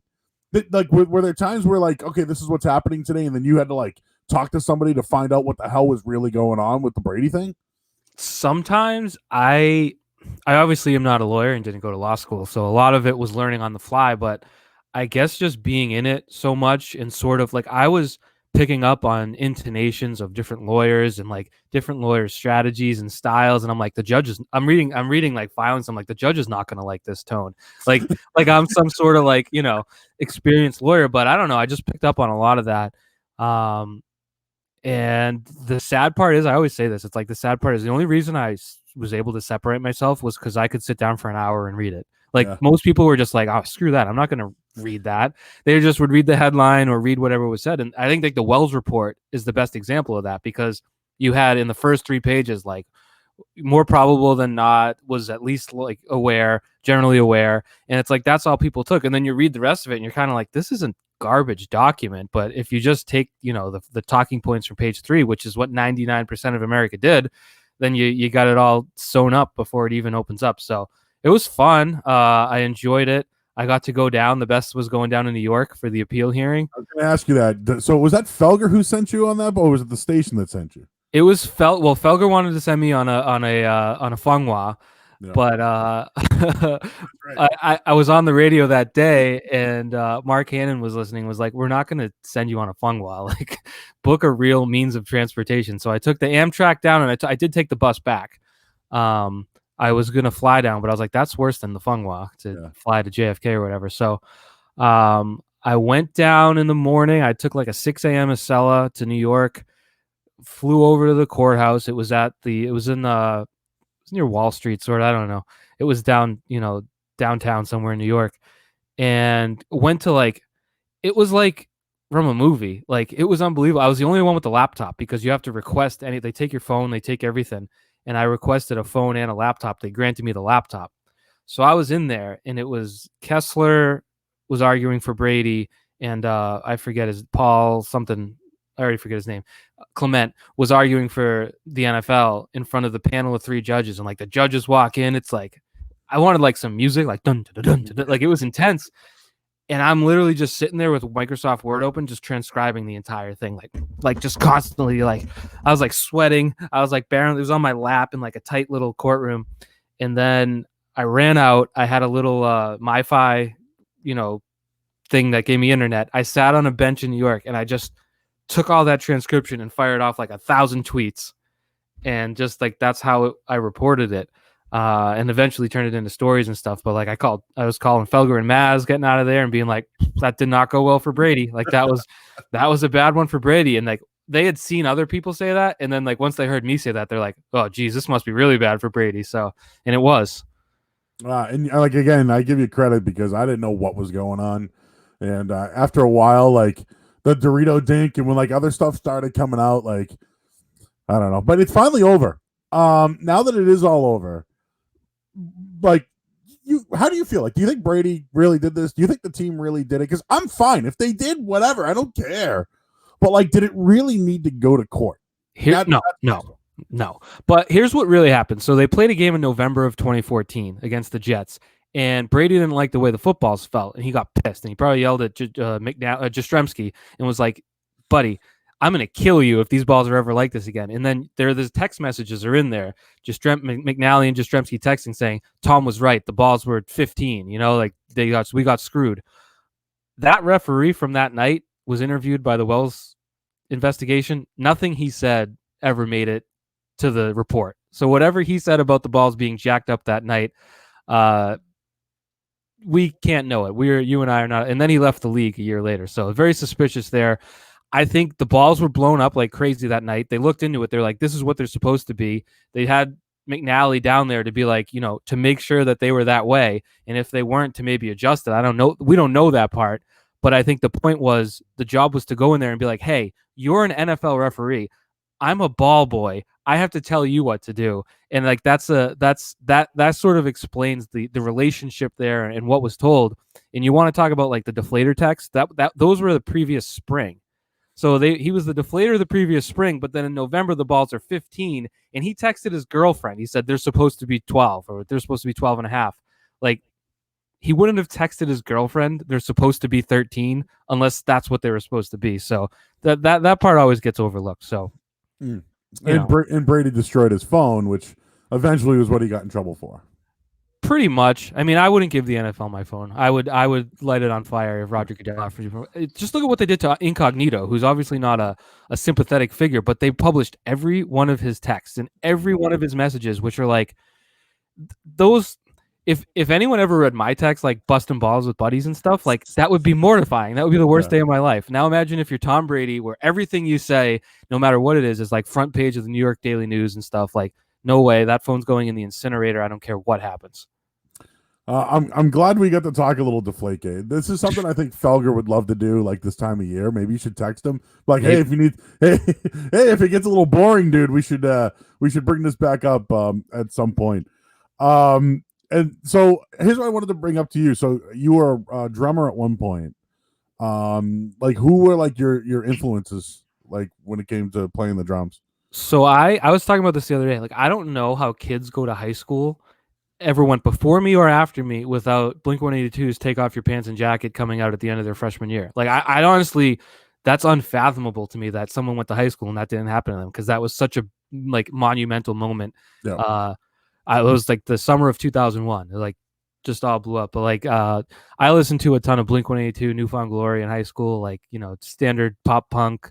Speaker 1: Like were there times where like, okay, this is what's happening today, and then you had to like talk to somebody to find out what the hell was really going on with the Brady thing?
Speaker 2: Sometimes I obviously am not a lawyer and didn't go to law school, so a lot of it was learning on the fly, but I guess just being in it so much and sort of like I was picking up on intonations of different lawyers and like different lawyers' strategies and styles, and I'm like, the judges, I'm reading like filings, I'm like, the judge is not going to like this tone. Like I'm some sort of like, experienced lawyer, but I don't know, I just picked up on a lot of that. And the sad part is, I always say this, it's like the sad part is the only reason I was able to separate myself was because I could sit down for an hour and read it. Like most people were just like, oh, screw that. I'm not going to read that. They just would read the headline or read whatever was said. And I think like the Wells report is the best example of that because you had in the first 3 pages, like more probable than not, was at least like aware, generally aware. And it's like, that's all people took. And then you read the rest of it and you're kind of like, this isn't garbage document. But if you just take, the talking points from page 3, which is what 99% of America did, then you got it all sewn up before it even opens up. So it was fun. I enjoyed it. I got to go down. The best was going down to New York for the appeal hearing.
Speaker 1: I was going to ask you that. So was that Felger who sent you on that, or was it the station that sent you?
Speaker 2: It was Felger wanted to send me on a Fanghua, but right. I was on the radio that day, and Mark Hannon was listening. Was like, we're not going to send you on a Fanghua. Like, book a real means of transportation. So I took the Amtrak down, and I did take the bus back. I was going to fly down, but I was like, that's worse than the Fanghua to fly to JFK or whatever. So I went down in the morning. I took like a 6 a.m. Acela to New York, flew over to the courthouse. It was near Wall Street, sort of. I don't know. It was downtown somewhere in New York, and went to it was like from a movie. Like, it was unbelievable. I was the only one with the laptop because you have to request they take your phone, they take everything. And I requested a phone and a laptop. They granted me the laptop. So I was in there, and it was Kessler was arguing for Brady, and I forget Paul something. I already forget his name. Clement was arguing for the NFL in front of the panel of 3 judges, and like the judges walk in. It's like I wanted like some music, like dun dun dun dun, dun, like it was intense. And I'm literally just sitting there with Microsoft Word open, just transcribing the entire thing, like just constantly. Like I was like sweating. I was like barely. It was on my lap in like a tight little courtroom. And then I ran out. I had a little MiFi thing that gave me internet. I sat on a bench in New York and I just took all that transcription and fired off like 1,000 tweets, and just like that's how I reported it, and eventually turned it into stories and stuff. But like I was calling Felger and Maz getting out of there and being like, that did not go well for Brady. Like that was a bad one for Brady. And like they had seen other people say that, and then like once they heard me say that, they're like, oh geez, this must be really bad for Brady. So, and it was.
Speaker 1: And like again, I give you credit because I didn't know what was going on, and after a while, like the Dorito Dink, and when like other stuff started coming out, like I don't know, but it's finally over. Now that it is all over, like how do you feel? Like, do you think Brady really did this? Do you think the team really did it? Because I'm fine if they did, whatever, I don't care. But like, did it really need to go to court?
Speaker 2: No. But here's what really happened. So they played a game in November of 2014 against the Jets, and Brady didn't like the way the footballs felt, and he got pissed, and he probably yelled at Jastrzemski and was like, buddy, I'm going to kill you if these balls are ever like this again. And then the text messages are in there. McNally and Jastrzemski texting saying, Tom was right. The balls were 15, like we got screwed. That referee from that night was interviewed by the Wells investigation. Nothing he said ever made it to the report. So whatever he said about the balls being jacked up that night, we can't know it. You and I are not. And then he left the league a year later. So very suspicious there. I think the balls were blown up like crazy that night. They looked into it. They're like, this is what they're supposed to be. They had McNally down there to be like, to make sure that they were that way. And if they weren't, to maybe adjust it. I don't know. We don't know that part. But I think the point was the job was to go in there and be like, hey, you're an NFL referee. I'm a ball boy. I have to tell you what to do. And like that sort of explains the relationship there and what was told. And you want to talk about like the deflator text, that those were the previous spring. So he was the deflator the previous spring, but then in November the balls are 15, and he texted his girlfriend. He said they're supposed to be 12, or they're supposed to be 12 and a half. Like, he wouldn't have texted his girlfriend they're supposed to be 13 unless that's what they were supposed to be. So that part always gets overlooked. So
Speaker 1: and Brady destroyed his phone, which eventually was what he got in trouble for.
Speaker 2: Pretty much. I mean, I wouldn't give the NFL my phone. I would light it on fire if Roger Goodell offered you. Just look at what they did to Incognito, who's obviously not a sympathetic figure, but they published every one of his texts and every one of his messages, which are like those. If anyone ever read my text, like busting balls with buddies and stuff, like that would be mortifying. That would be the worst day of my life. Now imagine if you're Tom Brady, where everything you say, no matter what it is like front page of the New York Daily News and stuff. Like, no way, that phone's going in the incinerator. I don't care what happens.
Speaker 1: I'm glad we got to talk a little Deflategate. This is something I think Felger would love to do, like this time of year. Maybe you should text him, like, hey, if you need, hey, if it gets a little boring, dude, we should bring this back up at some point. And so here's what I wanted to bring up to you. So you were a drummer at one point. Like, who were like your influences, like when it came to playing the drums?
Speaker 2: So I was talking about this the other day. Like, I don't know how kids go to high school ever went before me or after me without Blink-182's Take Off Your Pants and Jacket coming out at the end of their freshman year. Like, I honestly, that's unfathomable to me that someone went to high school and that didn't happen to them, because that was such a like monumental moment. Yeah. It was like the summer of 2001. It like just all blew up. But like I listened to a ton of Blink-182, Newfound Glory in high school, like, standard pop punk,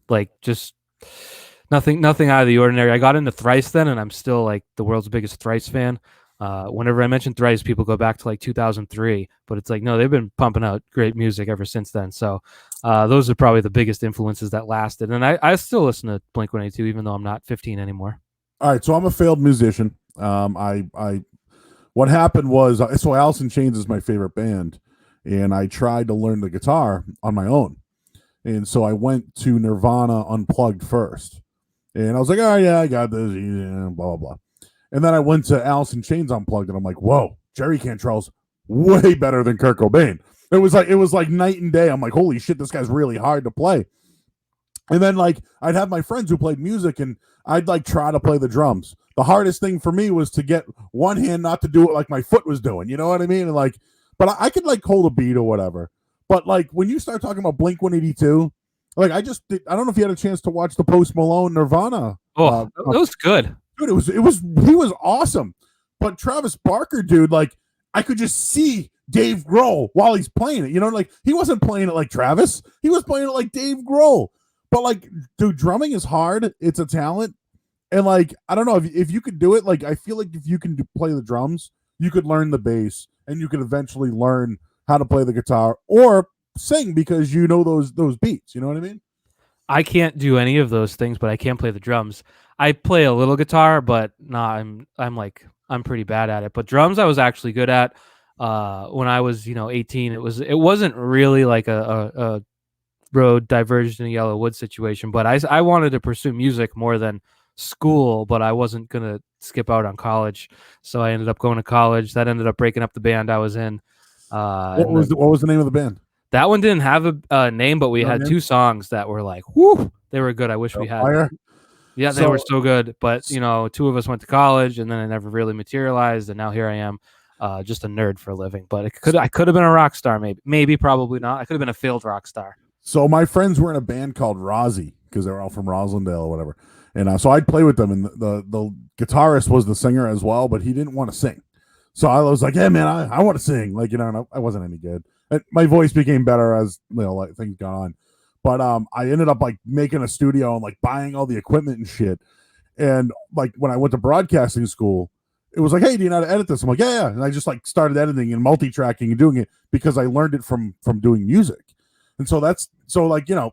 Speaker 2: like just nothing out of the ordinary. I got into Thrice then, and I'm still like the world's biggest Thrice fan. Whenever I mention Thrice, people go back to like 2003, but it's like, no, they've been pumping out great music ever since then. So those are probably the biggest influences that lasted. And I still listen to Blink-182, even though I'm not 15 anymore.
Speaker 1: All right, so I'm a failed musician. What happened was, so Alice in Chains is my favorite band, and I tried to learn the guitar on my own. And so I went to Nirvana Unplugged first. And I was like, oh, yeah, I got this, blah, blah, blah. And then I went to Alice in Chains Unplugged, and I'm like, whoa, Jerry Cantrell's way better than Kurt Cobain. It was like night and day. I'm like, holy shit, this guy's really hard to play. And then like I'd have my friends who played music, and I'd like try to play the drums. The hardest thing for me was to get one hand not to do it like my foot was doing. You know what I mean? And like, but I could like hold a beat or whatever. But like when you start talking about Blink-182, like I don't know if you had a chance to watch the Post Malone Nirvana.
Speaker 2: Oh, that was good.
Speaker 1: Dude, he was awesome. But Travis Barker, dude, like I could just see Dave Grohl while he's playing it. You know, like he wasn't playing it like Travis. He was playing it like Dave Grohl. But like, dude, drumming is hard. It's a talent. And like, I don't know if you could do it. Like, I feel like if you can play the drums, you could learn the bass and you could eventually learn how to play the guitar or sing because you know those beats. You know what I mean?
Speaker 2: I can't do any of those things, but I can play the drums. I play a little guitar, but I'm pretty bad at it. But drums I was actually good at when I was 18. It wasn't really like a road diverged in a yellow wood situation, but I wanted to pursue music more than school, but I wasn't gonna skip out on college, so I ended up going to college. That ended up breaking up the band I was in.
Speaker 1: What was the name of the band?
Speaker 2: That one didn't have a name, but we had two songs that were like, whoo, they were good. I wish we had.
Speaker 1: Fire?
Speaker 2: Yeah, they were so good. But two of us went to college, and then it never really materialized. And now here I am, just a nerd for a living. But I could have been a rock star, maybe, probably not. I could have been a failed rock star.
Speaker 1: So my friends were in a band called Rozzy because they were all from Roslindale or whatever, and so I'd play with them. And the guitarist was the singer as well, but he didn't want to sing. So I was like, "Yeah, man, I want to sing." Like, and I wasn't any good. And my voice became better as like things got on. But I ended up like making a studio and like buying all the equipment and shit. And like when I went to broadcasting school, it was like, "Hey, do you know how to edit this?" I'm like, "Yeah." And I just like started editing and multi-tracking and doing it because I learned it from doing music. And so it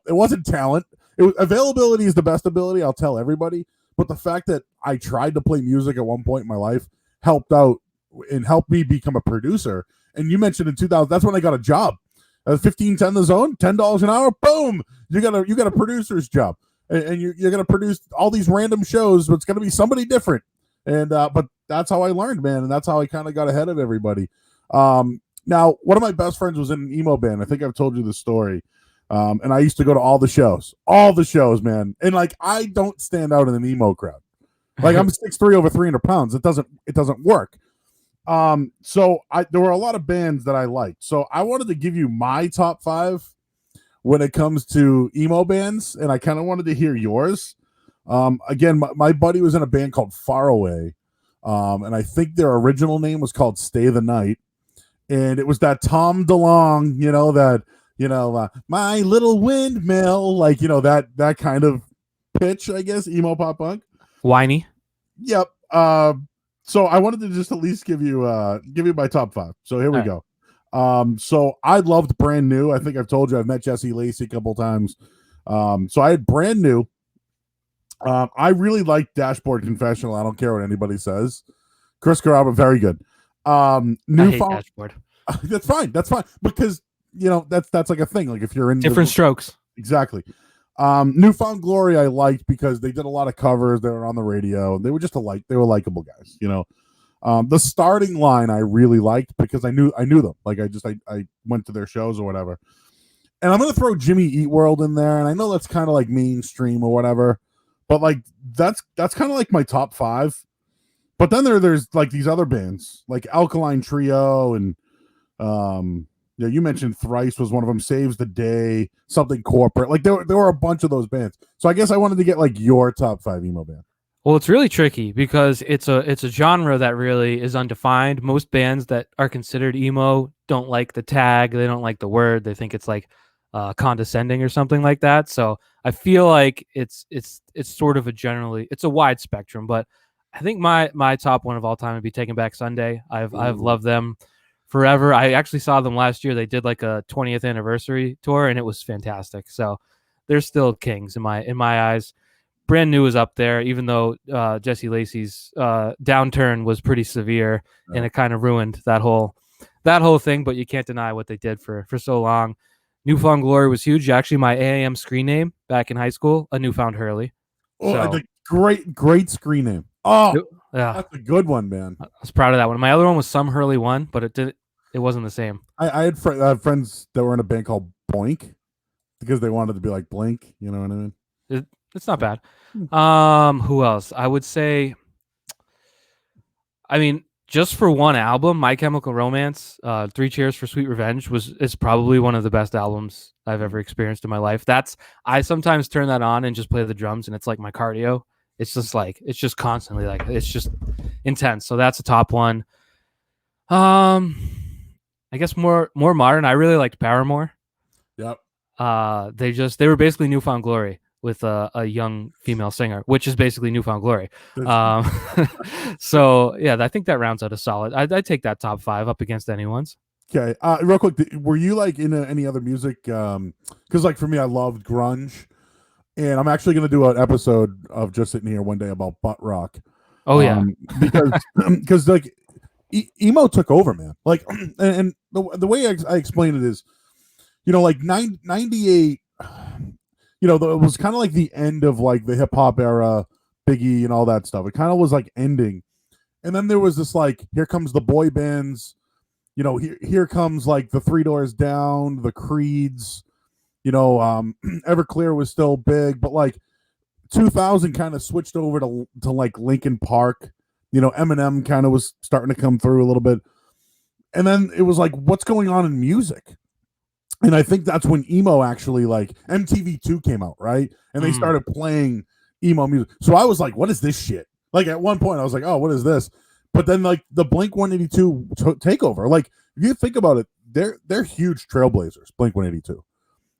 Speaker 1: wasn't talent. Availability is the best ability. I'll tell everybody. But the fact that I tried to play music at one point in my life helped out and helped me become a producer. And you mentioned in 2000, that's when I got a job. 1510 The Zone, $10 an hour. Boom! You got a producer's job, and you're gonna produce all these random shows, but it's gonna be somebody different. And but that's how I learned, man, and that's how I kind of got ahead of everybody. Now, one of my best friends was in an emo band. I think I've told you the story. And I used to go to all the shows, man. And like, I don't stand out in an emo crowd. Like, I'm 6'3", over 300 pounds. It doesn't work. So there were a lot of bands that I liked. So I wanted to give you my top 5 when it comes to emo bands, and I kind of wanted to hear yours. Again, my buddy was in a band called Faraway, and I think their original name was called Stay the Night. And it was that Tom DeLonge, my little windmill, like, that kind of pitch, I guess, emo pop punk.
Speaker 2: Whiny.
Speaker 1: Yep. So I wanted to just at least give you my top 5. So here we go. So I loved Brand New. I think I've told you I've met Jesse Lacey a couple times. So I had Brand New. I really liked Dashboard Confessional. I don't care what anybody says. Chris Carrabba, very good. Newfound
Speaker 2: Dashboard.
Speaker 1: That's fine because that's like a thing. Like if you're in
Speaker 2: different strokes,
Speaker 1: exactly. Newfound Glory I liked because they did a lot of covers. They were on the radio. They were just they were likable guys. The Starting Line I really liked because I knew them. Like I went to their shows or whatever. And I'm gonna throw Jimmy Eat World in there, and I know that's kind of like mainstream or whatever, but like that's kind of like my top 5. But then there's like these other bands like Alkaline Trio and you mentioned Thrice was one of them. Saves the Day, Something Corporate. Like there were a bunch of those bands. So I guess I wanted to get like your top 5 emo band.
Speaker 2: Well, it's really tricky because it's a genre that really is undefined. Most bands that are considered emo don't like the tag. They don't like the word. They think it's like condescending or something like that. So I feel like it's sort of it's a wide spectrum, but I think my top one of all time would be Taking Back Sunday. I've loved them forever. I actually saw them last year. They did like a 20th anniversary tour, and it was fantastic. So they're still kings in my eyes. Brand New is up there, even though Jesse Lacey's downturn was pretty severe, and it kind of ruined that whole thing. But you can't deny what they did for so long. Newfound Glory was huge. Actually, my AAM screen name back in high school, a Newfound Hurley.
Speaker 1: So, great screen name. Oh, yeah, that's a good one, man.
Speaker 2: I was proud of that one. My other one was Some Hurley 1, but it wasn't the same.
Speaker 1: I had friends that were in a band called Boink because they wanted to be like Blink. You know what I mean?
Speaker 2: It's not bad. Who else? I would say, just for one album, My Chemical Romance, 3 Cheers for Sweet Revenge is probably one of the best albums I've ever experienced in my life. I sometimes turn that on and just play the drums, and it's like my cardio. It's just constantly like, it's just intense. So that's a top one. I guess more modern. I really liked Paramore.
Speaker 1: Yep.
Speaker 2: They were basically Newfound Glory with a young female singer, which is basically Newfound Glory. Um, so yeah, I think that rounds out a solid. I'd take that top 5 up against anyone's.
Speaker 1: Okay. Real quick, were you like into any other music? Because like for me, I loved grunge, and I'm actually going to do an episode of Just Sitting Here one day about butt rock.
Speaker 2: Oh yeah,
Speaker 1: because like emo took over, man. Like, and the way I explain it is, like 98. It was kind of like the end of like the hip hop era, Biggie and all that stuff. It kind of was like ending, and then there was this like, here comes the boy bands. Here comes like the Three Doors Down, the Creeds. Everclear was still big, but like 2000 kind of switched over to like Linkin Park. Eminem kind of was starting to come through a little bit, and then it was like, what's going on in music? And I think that's when emo actually, like, MTV2 came out, right? And they started playing emo music. So I was like, what is this shit? Like, at one point I was like, oh, what is this? But then like the Blink 182 takeover, like if you think about it, they're huge trailblazers, Blink 182.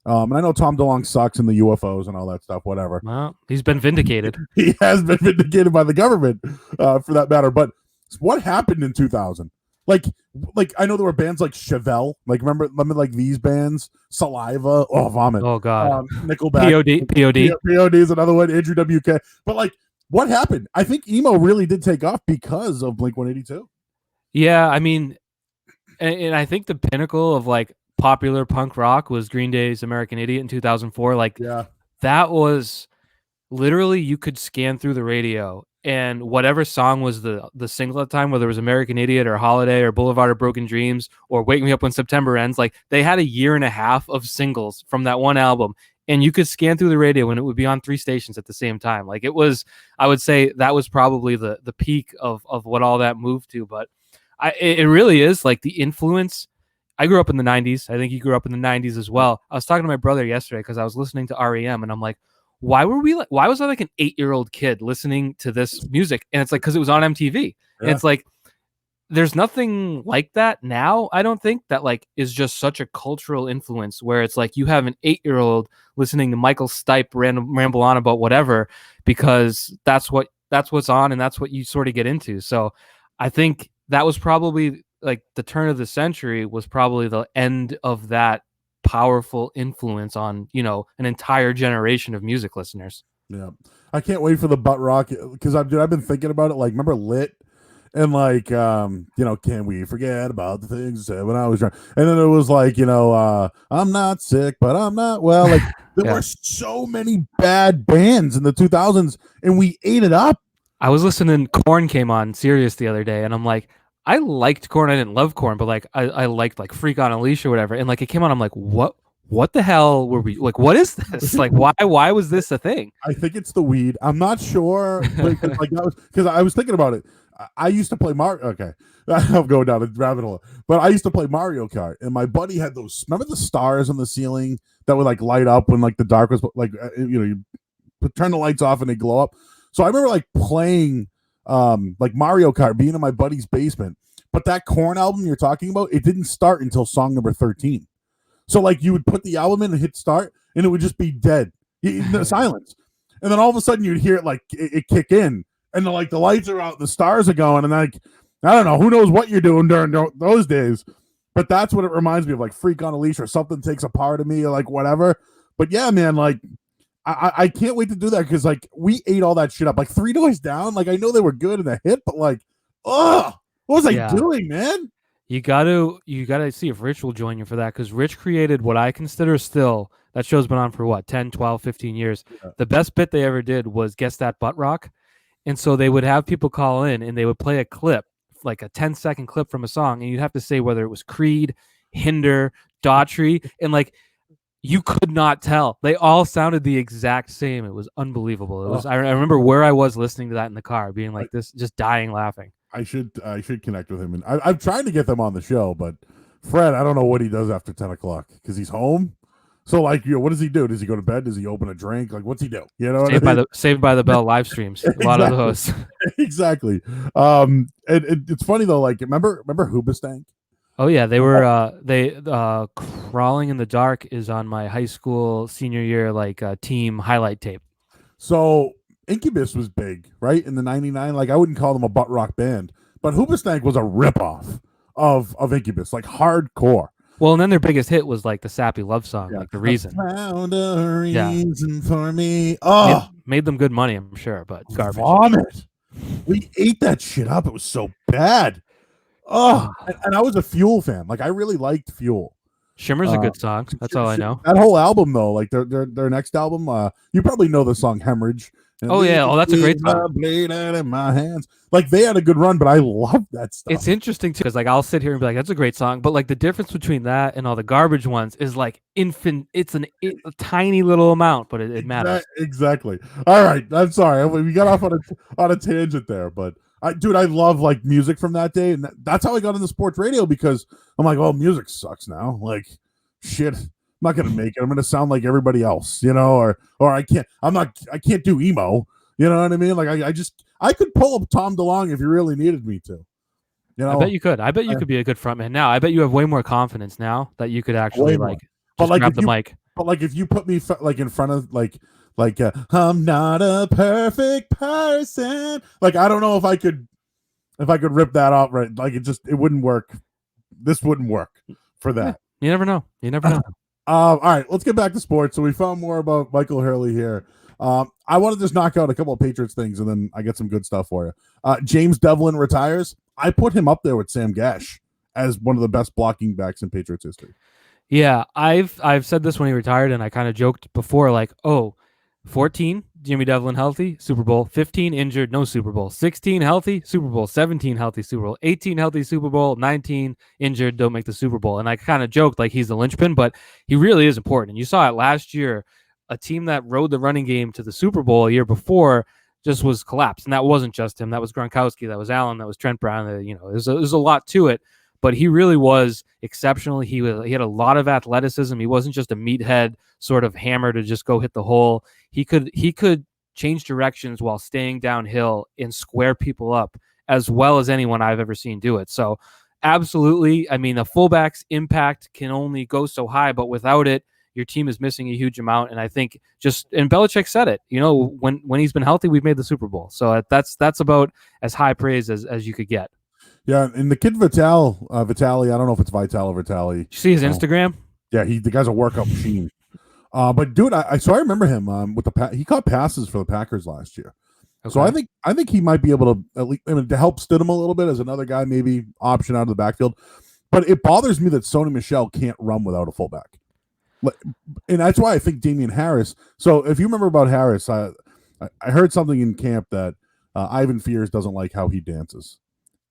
Speaker 1: And I know Tom DeLonge sucks in the UFOs and all that stuff, whatever.
Speaker 2: Well, he's been vindicated.
Speaker 1: He has been vindicated by the government, for that matter. But what happened in 2000? Like I know there were bands like Chevelle. Like remember like these bands, Saliva, vomit.
Speaker 2: Oh god,
Speaker 1: Nickelback, POD is another one. Andrew WK. But like, what happened? I think emo really did take off because of Blink 182.
Speaker 2: Yeah, I mean, and I think the pinnacle of like popular punk rock was Green Day's American Idiot in 2004. Like,
Speaker 1: yeah,
Speaker 2: that was literally, you could scan through the radio and whatever song was the single at the time, whether it was American Idiot or Holiday or Boulevard of Broken Dreams or Wake Me Up When September Ends, like they had a year and a half of singles from that one album, and you could scan through the radio and it would be on 3 stations at the same time. Like, it was, I would say that was probably the peak of what all that moved to. But it really is like the influence. I grew up in the 90s. I think you grew up in the 90s as well. I was talking to my brother yesterday because I was listening to REM, and I'm like, why was I like an 8-year-old kid listening to this music? And it's like, because it was on MTV. Yeah. And it's like, there's nothing like that now. I don't think that like is just such a cultural influence where it's like you have an 8-year-old listening to Michael Stipe ramble on about whatever, because that's what's on and that's what you sort of get into. So I think that was probably like the turn of the century was probably the end of that powerful influence on an entire generation of music listeners.
Speaker 1: Yeah, I can't wait for the butt rock, because I've been thinking about it. Like, remember Lit, and like can we forget about the things when I was drunk? And then it was like, I'm not sick but I'm not well. Like there were so many bad bands in the 2000s, and we ate it up.
Speaker 2: I was listening, Korn came on Sirius the other day, and I'm like, I liked Korn. I didn't love Korn, but like I liked like Freak on a Leash or whatever. And like it came on, I'm like, what the hell were we like? What is this? Like, why was this a thing?
Speaker 1: I think it's the weed. I'm not sure. Like that was because I was thinking about it. I used to play Mario. Okay, I'm going down a rabbit hole. But I used to play Mario Kart, and my buddy had those. Remember the stars on the ceiling that would like light up when like the dark was like you turn the lights off and they glow up. So I remember like playing like Mario Kart, being in my buddy's basement. But that Korn album you're talking about, it didn't start until song number 13. So like you would put the album in and hit start, and it would just be dead, silence. And then all of a sudden you'd hear it like it kick in, and the lights are out, the stars are going, and like I don't know, who knows what you're doing during those days. But that's what it reminds me of, like Freak on a Leash or Something Takes a Part of Me or like whatever. But yeah, man, like I can't wait to do that, because like we ate all that shit up. Like Three Doors Down, like I know they were good in the hit, but like, what was I doing, man?
Speaker 2: You gotta see if Rich will join you for that, because Rich created what I consider still, that show's been on for what, 10, 12, 15 years. Yeah. The best bit they ever did was Guess That Butt Rock. And so they would have people call in and they would play a clip, like a 10-second clip from a song, and you'd have to say whether it was Creed, Hinder, Daughtry, and like you could not tell. They all sounded the exact same. It was unbelievable. It was. I remember where I was listening to that in the car, being like this, just dying laughing.
Speaker 1: I should connect with him, and I'm trying to get them on the show, but Fred, I don't know what he does after 10 o'clock because he's home. So like, what does he do? Does he go to bed? Does he open a drink? Like, what's he do? You know what I
Speaker 2: Saved by
Speaker 1: mean?
Speaker 2: the Bell live streams. A lot of
Speaker 1: Exactly.
Speaker 2: those.
Speaker 1: Exactly. It's funny though. Like, remember Hoobastank?
Speaker 2: Oh yeah, they were Crawling in the Dark is on my high school senior year team highlight tape.
Speaker 1: So Incubus was big, right? In the '99. Like, I wouldn't call them a butt rock band, but Hoobastank was a ripoff of Incubus, like hardcore.
Speaker 2: Well, and then their biggest hit was like the sappy love song,
Speaker 1: Yeah.
Speaker 2: like The Reason.
Speaker 1: I found a
Speaker 2: Yeah.
Speaker 1: reason for me. Oh,
Speaker 2: Made them good money, I'm sure, but garbage.
Speaker 1: vomit. We ate that shit up. It was so bad. Oh, and I was a Fuel fan. Like, I really liked Fuel.
Speaker 2: Shimmer's a good song. That's all I know.
Speaker 1: That whole album, though, like their next album, you probably know the song "Hemorrhage."
Speaker 2: Oh yeah, that's a great song.
Speaker 1: Blade out in my hands. Like, they had a good run, but I love that stuff.
Speaker 2: It's interesting too, because like I'll sit here and be like, "That's a great song," but like the difference between that and all the garbage ones is like infinite. It's a tiny little amount, but it matters.
Speaker 1: Exactly. All right, I'm sorry, we got off on a tangent there, but I love like music from that day, and that's how I got into sports radio, because I'm like, oh, music sucks now. Like, shit, I'm not gonna make it. I'm gonna sound like everybody else, or I can't. I can't do emo. You know what I mean? Like, I could pull up Tom DeLonge if you really needed me to.
Speaker 2: I bet you could. I bet you could be a good frontman now. I bet you have way more confidence now that you could actually grab the mic.
Speaker 1: But like, if you put me like in front of like I'm not a perfect person. Like, I don't know if I could rip that out right. Like, it wouldn't work. This wouldn't work for that.
Speaker 2: You never know. You never know.
Speaker 1: All right, let's get back to sports. So we found more about Michael Hurley here. I want to just knock out a couple of Patriots things, and then I get some good stuff for you. James Devlin retires. I put him up there with Sam Gash as one of the best blocking backs in Patriots history.
Speaker 2: Yeah, I've said this when he retired, and I kind of joked before, like, 14, Jimmy Devlin healthy, Super Bowl. 15 injured, no Super Bowl. 16 healthy, Super Bowl. 17 healthy, Super Bowl. 18 healthy, Super Bowl. 19 injured, don't make the Super Bowl. And I kind of joked like he's the linchpin, but he really is important. And you saw it last year. A team that rode the running game to the Super Bowl a year before just was collapsed. And that wasn't just him. That was Gronkowski. That was Allen. That was Trent Brown. There's a lot to it. But he really was exceptional. He had a lot of athleticism. He wasn't just a meathead sort of hammer to just go hit the hole. He could change directions while staying downhill and square people up as well as anyone I've ever seen do it. So absolutely. I mean, the fullback's impact can only go so high, but without it, your team is missing a huge amount. And I think and Belichick said it, when he's been healthy, we've made the Super Bowl. So that's about as high praise as you could get.
Speaker 1: Yeah, and the kid Vitali, I don't know if it's Vital or Vitali.
Speaker 2: Did you see his Instagram?
Speaker 1: Yeah, the guy's a workout machine. But dude, I remember him with he caught passes for the Packers last year. Okay. So I think he might be able to at least to help Stidham a little bit as another guy, maybe option out of the backfield. But it bothers me that Sony Michel can't run without a fullback. And that's why I think Damian Harris. So if you remember about Harris, I heard something in camp that Ivan Fears doesn't like how he dances.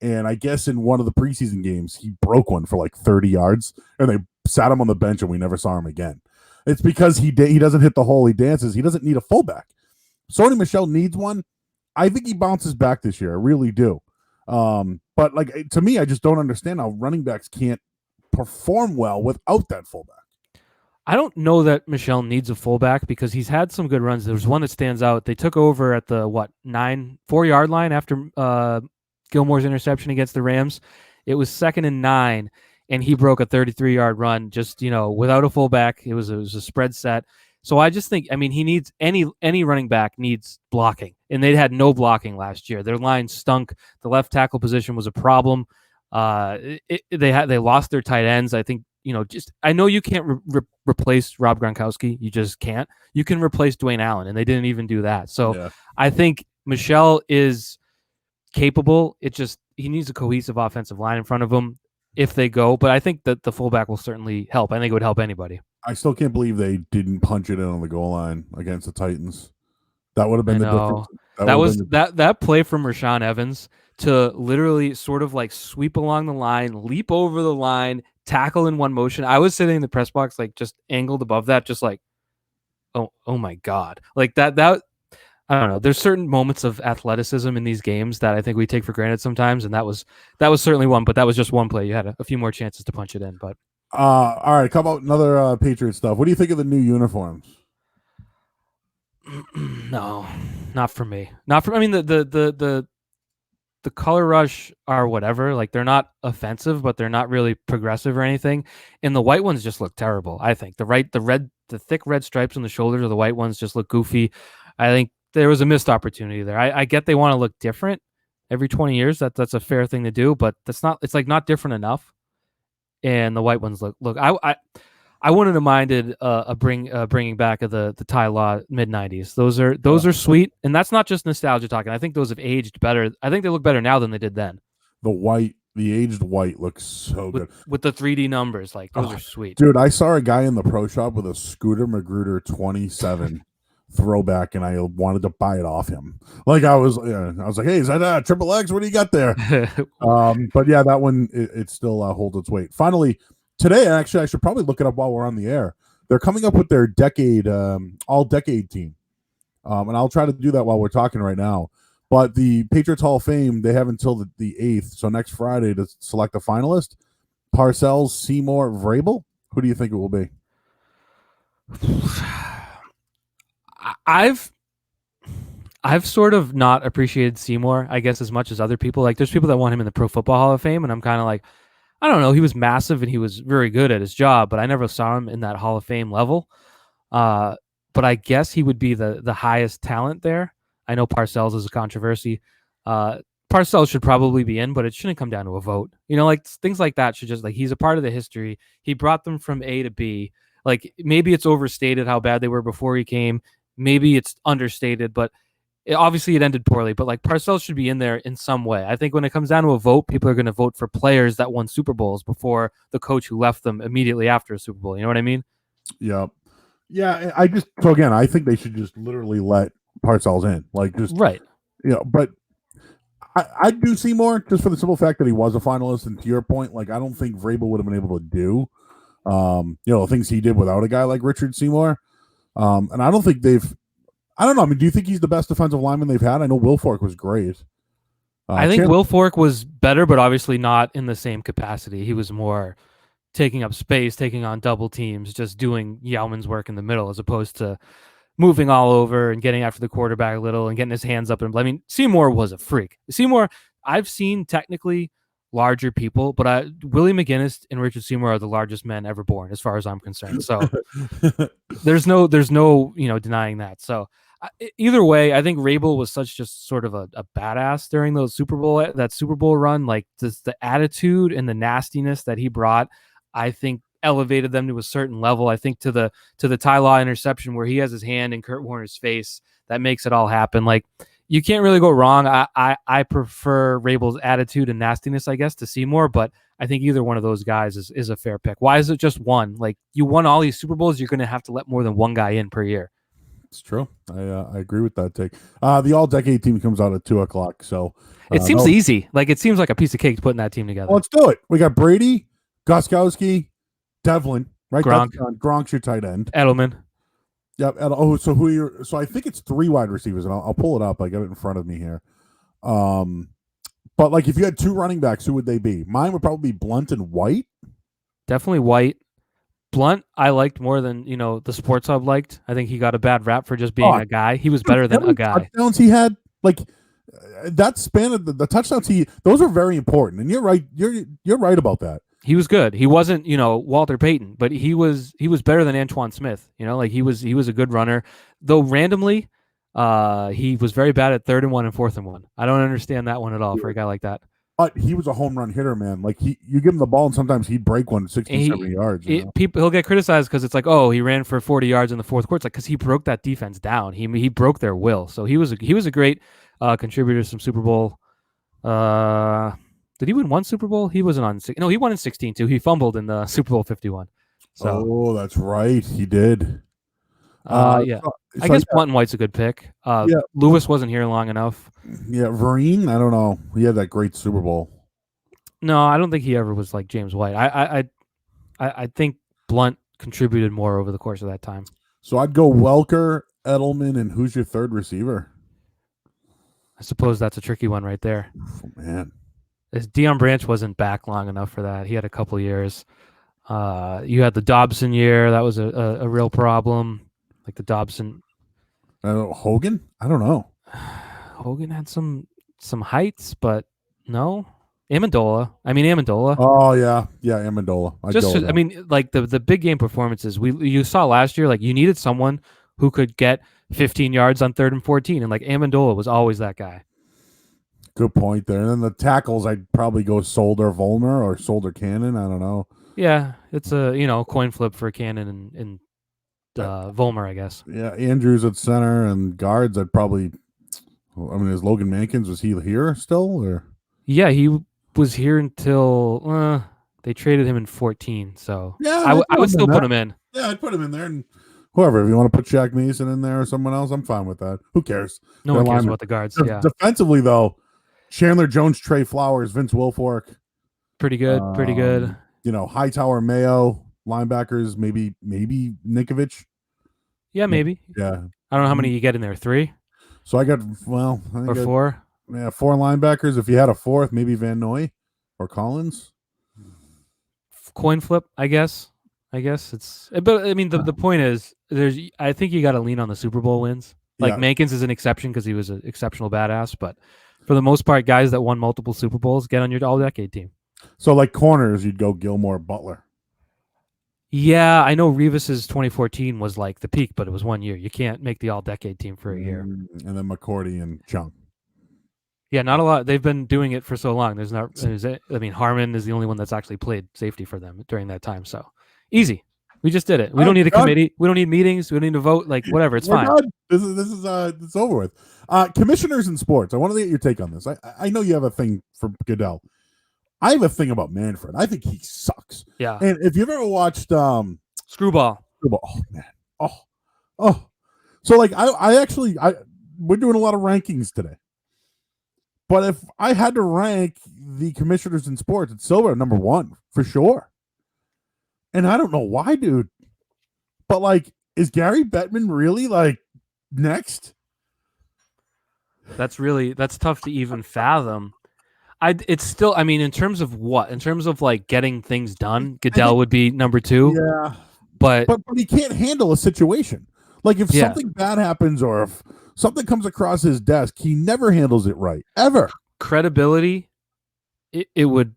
Speaker 1: And I guess in one of the preseason games, he broke one for like 30 yards, and they sat him on the bench, and we never saw him again. It's because he doesn't hit the hole he dances. He doesn't need a fullback. Sony Michel needs one. I think he bounces back this year. I really do. But like, to me, I just don't understand how running backs can't perform well without that fullback.
Speaker 2: I don't know that Michel needs a fullback because he's had some good runs. There's one that stands out. They took over at the 4-yard line after Gilmore's interception against the Rams. It was 2nd and 9, and he broke a 33-yard run just, without a fullback. It was a spread set. So I just think, he needs any running back needs blocking, and they had no blocking last year. Their line stunk. The left tackle position was a problem. They lost their tight ends. I think, I know you can't replace Rob Gronkowski. You just can't. You can replace Dwayne Allen, and they didn't even do that. So yeah. I think Michel is capable. He needs a cohesive offensive line in front of him if they go. But I think that the fullback will certainly help. I think it would help anybody.
Speaker 1: I still can't believe they didn't punch it in on the goal line against the Titans. That would have been the difference.
Speaker 2: That play from Rashaan Evans to literally sort of like sweep along the line, leap over the line, tackle in one motion. I was sitting in the press box, like just angled above that, just like, oh my God. Like that I don't know. There's certain moments of athleticism in these games that I think we take for granted sometimes, and that was certainly one, but that was just one play. You had a few more chances to punch it in, but
Speaker 1: All right, come out another Patriot stuff. What do you think of the new uniforms?
Speaker 2: No, not for me. Not for. I mean, the color rush are whatever. Like they're not offensive, but they're not really progressive or anything. And the white ones just look terrible. I think the thick red stripes on the shoulders of the white ones just look goofy. I think there was a missed opportunity there. I get they want to look different every 20 years. That's a fair thing to do, but that's not. It's like not different enough. And the white ones look. I wouldn't have minded bringing back of the tie law mid-90s. Those are sweet, and that's not just nostalgia talking. I think those have aged better. I think they look better now than they did then.
Speaker 1: The aged white looks so good
Speaker 2: with the 3D numbers. Like those are sweet,
Speaker 1: dude. I saw a guy in the pro shop with a Scooter Magruder 27 throwback, and I wanted to buy it off him. Like I was like, hey, is that triple X? What do you got there? But yeah, that one it still holds its weight. Finally, today, actually, I should probably look it up while we're on the air. They're coming up with their all decade team, and I'll try to do that while we're talking right now. But the Patriots Hall of Fame, they have until the 8th, so next Friday to select a finalist. Parcells, Seymour, Vrabel. Who do you think it will be?
Speaker 2: I've sort of not appreciated Seymour, I guess, as much as other people. Like, there's people that want him in the Pro Football Hall of Fame, and I'm kind of like, I don't know. He was massive and he was very good at his job, but I never saw him in that Hall of Fame level. But I guess he would be the highest talent there. I know Parcells is a controversy. Parcells should probably be in, but it shouldn't come down to a vote. You know, like things like that should just, like, he's a part of the history. He brought them from A to B. Like, maybe it's overstated how bad they were before he came. Maybe it's understated, but obviously it ended poorly. But like, Parcells should be in there in some way. I think when it comes down to a vote, people are going to vote for players that won Super Bowls before the coach who left them immediately after a Super Bowl. You know what I mean?
Speaker 1: Yeah. Yeah, I think they should just literally let Parcells in. Like, just
Speaker 2: right.
Speaker 1: But I'd do Seymour just for the simple fact that he was a finalist. And to your point, like, I don't think Vrabel would have been able to do, the things he did without a guy like Richard Seymour. And I don't think I don't know. I mean, do you think he's the best defensive lineman they've had? I know Wilfork was great.
Speaker 2: I think Wilfork was better, but obviously not in the same capacity. He was more taking up space, taking on double teams, just doing Yelman's work in the middle, as opposed to moving all over and getting after the quarterback a little and getting his hands up. And I mean, Seymour was a freak. Seymour, I've seen technically larger people, but Willie McGinnis and Richard Seymour are the largest men ever born, as far as I'm concerned. So there's no denying that. So either way, I think Vrabel was just sort of a badass during that Super Bowl run. Like, the attitude and the nastiness that he brought, I think, elevated them to a certain level. I think to the Ty Law interception where he has his hand in Kurt Warner's face, that makes it all happen. Like, you can't really go wrong. I prefer Vrabel's attitude and nastiness, I guess, to Seymour, but I think either one of those guys is a fair pick. Why is it just one? Like, you won all these Super Bowls, you're going to have to let more than one guy in per year.
Speaker 1: It's true. I agree with that take. The all-decade team comes out at 2:00, so
Speaker 2: it seems easy. Like, it seems like a piece of cake putting that team together.
Speaker 1: Well, let's do it. We got Brady, Gostkowski, Devlin, right?
Speaker 2: Gronk.
Speaker 1: Gronk's your tight end.
Speaker 2: Edelman.
Speaker 1: Yep. So I think it's 3 wide receivers, and I'll pull it up. I got it in front of me here. But like, if you had 2 running backs, who would they be? Mine would probably be Blunt and White.
Speaker 2: Definitely White. Blunt, I liked more than, the Sports Hub liked. I think he got a bad rap for just being a guy. He was better than a guy.
Speaker 1: Touchdowns he had, like, that span of the touchdowns those are very important. And you're right. You're right about that.
Speaker 2: He was good. He wasn't, Walter Payton, but he was better than Antoine Smith. Like, he was a good runner. Though randomly, he was very bad at 3rd and 1 and 4th and 1. I don't understand that one at all for a guy like that.
Speaker 1: But he was a home run hitter, man. Like, you give him the ball, and sometimes he'd break one 60, 70 yards.
Speaker 2: He'll get criticized because it's like, oh, he ran for 40 yards in the 4th quarter. It's like, because he broke that defense down. He broke their will. So he was a great contributor to some Super Bowl. Did he win 1 Super Bowl? He wasn't on. No, he won in 16 too. He fumbled in the Super Bowl 51. So,
Speaker 1: that's right, he did.
Speaker 2: Yeah. I guess Blunt and White's a good pick. Lewis wasn't here long enough.
Speaker 1: Yeah, Vereen, I don't know. He had that great Super Bowl.
Speaker 2: No, I don't think he ever was like James White. I think Blunt contributed more over the course of that time.
Speaker 1: So I'd go Welker, Edelman, and who's your 3rd receiver?
Speaker 2: I suppose that's a tricky one right there.
Speaker 1: Oh, man.
Speaker 2: Deion Branch wasn't back long enough for that. He had a couple years. You had the Dobson year. That was a real problem. Like the Dobson.
Speaker 1: Hogan? I don't know.
Speaker 2: Hogan had some heights, but no. Amendola.
Speaker 1: Oh yeah, Amendola.
Speaker 2: I mean, like the big game performances you saw last year. Like you needed someone who could get 15 yards on 3rd and 14, and like Amendola was always that guy.
Speaker 1: Good point there. And then the tackles, I'd probably go Solder Volmer or Solder Cannon. I don't know.
Speaker 2: Yeah, it's a coin flip for Cannon and Volmer, I guess.
Speaker 1: Yeah, Andrews at center and guards. I'd probably. I mean, is Logan Mankins, was he here still or?
Speaker 2: Yeah, he was here until they traded him in 14. So
Speaker 1: yeah,
Speaker 2: I would still put him in.
Speaker 1: Yeah, I'd put him in there, and whoever. If you want to put Shaq Mason in there or someone else, I'm fine with that. Who cares?
Speaker 2: No one cares about the guards. Yeah.
Speaker 1: Defensively though, Chandler Jones, Trey Flowers, Vince Wilfork.
Speaker 2: Pretty good. Pretty good.
Speaker 1: Hightower, Mayo, linebackers, maybe Nikovic.
Speaker 2: Yeah, maybe.
Speaker 1: Yeah.
Speaker 2: I don't know how many you get in there. 3?
Speaker 1: So I got
Speaker 2: or 4.
Speaker 1: Yeah, 4 linebackers. If you had a 4th, maybe Van Noy or Collins.
Speaker 2: Coin flip, I guess. It's. But I mean, the point is, I think you got to lean on the Super Bowl wins. Like Mankins is an exception because he was an exceptional badass. But for the most part, guys that won multiple Super Bowls get on your all-decade team.
Speaker 1: So like corners, you'd go Gilmore, Butler.
Speaker 2: Yeah, I know Revis's 2014 was like the peak, but it was 1 year. You can't make the all-decade team for a year.
Speaker 1: And then McCourty and Chung.
Speaker 2: Yeah, not a lot. They've been doing it for so long. Harmon is the only one that's actually played safety for them during that time. So easy. We just did it. We don't need a committee. We don't need meetings. We don't need to vote. Like whatever. It's fine.
Speaker 1: Done. This is it's over with. Commissioners in sports. I want to get your take on this. I know you have a thing for Goodell. I have a thing about Manfred. I think he sucks.
Speaker 2: Yeah.
Speaker 1: And if you've ever watched
Speaker 2: Screwball.
Speaker 1: Oh man. Oh. So like we're doing a lot of rankings today. But if I had to rank the commissioners in sports, it's Silver number 1 for sure. And I don't know why, dude. But like, is Gary Bettman really like next?
Speaker 2: That's tough to even fathom. It's still, I mean, in terms of what? In terms of like getting things done, Goodell would be number 2.
Speaker 1: Yeah.
Speaker 2: But
Speaker 1: he can't handle a situation. Like if something bad happens or if something comes across his desk, he never handles it right. Ever.
Speaker 2: Credibility, it would...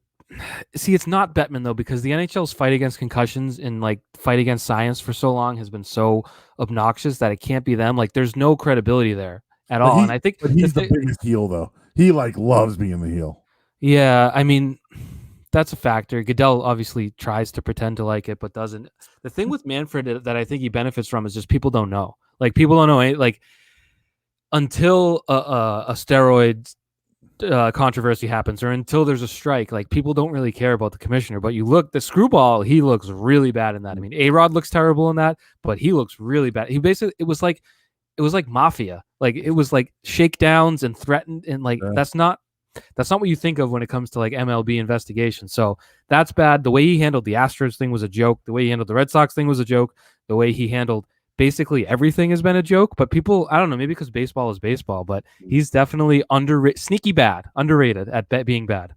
Speaker 2: See, it's not Bettman, though, because the NHL's fight against concussions and like fight against science for so long has been so obnoxious that it can't be them. Like, there's no credibility there at all. And I think
Speaker 1: he's the biggest heel, though. He like loves being the heel.
Speaker 2: Yeah, I mean, that's a factor. Goodell obviously tries to pretend to like it, but doesn't. The thing with Manfred that I think he benefits from is just people don't know. Like, people don't know. Like, until a steroid controversy happens or until there's a strike, like people don't really care about the commissioner. But you look, the Screwball, he looks really bad in that. I mean, A-Rod looks terrible in that, but he looks really bad. He basically, it was like mafia. Like it was like shakedowns and threatened, and like that's not what you think of when it comes to like MLB investigation. So that's bad. The way he handled the Astros thing was a joke. The way he handled the Red Sox thing was a joke. The way he handled basically everything has been a joke, but people, I don't know, maybe because baseball is baseball, but he's definitely sneaky bad, underrated at being bad.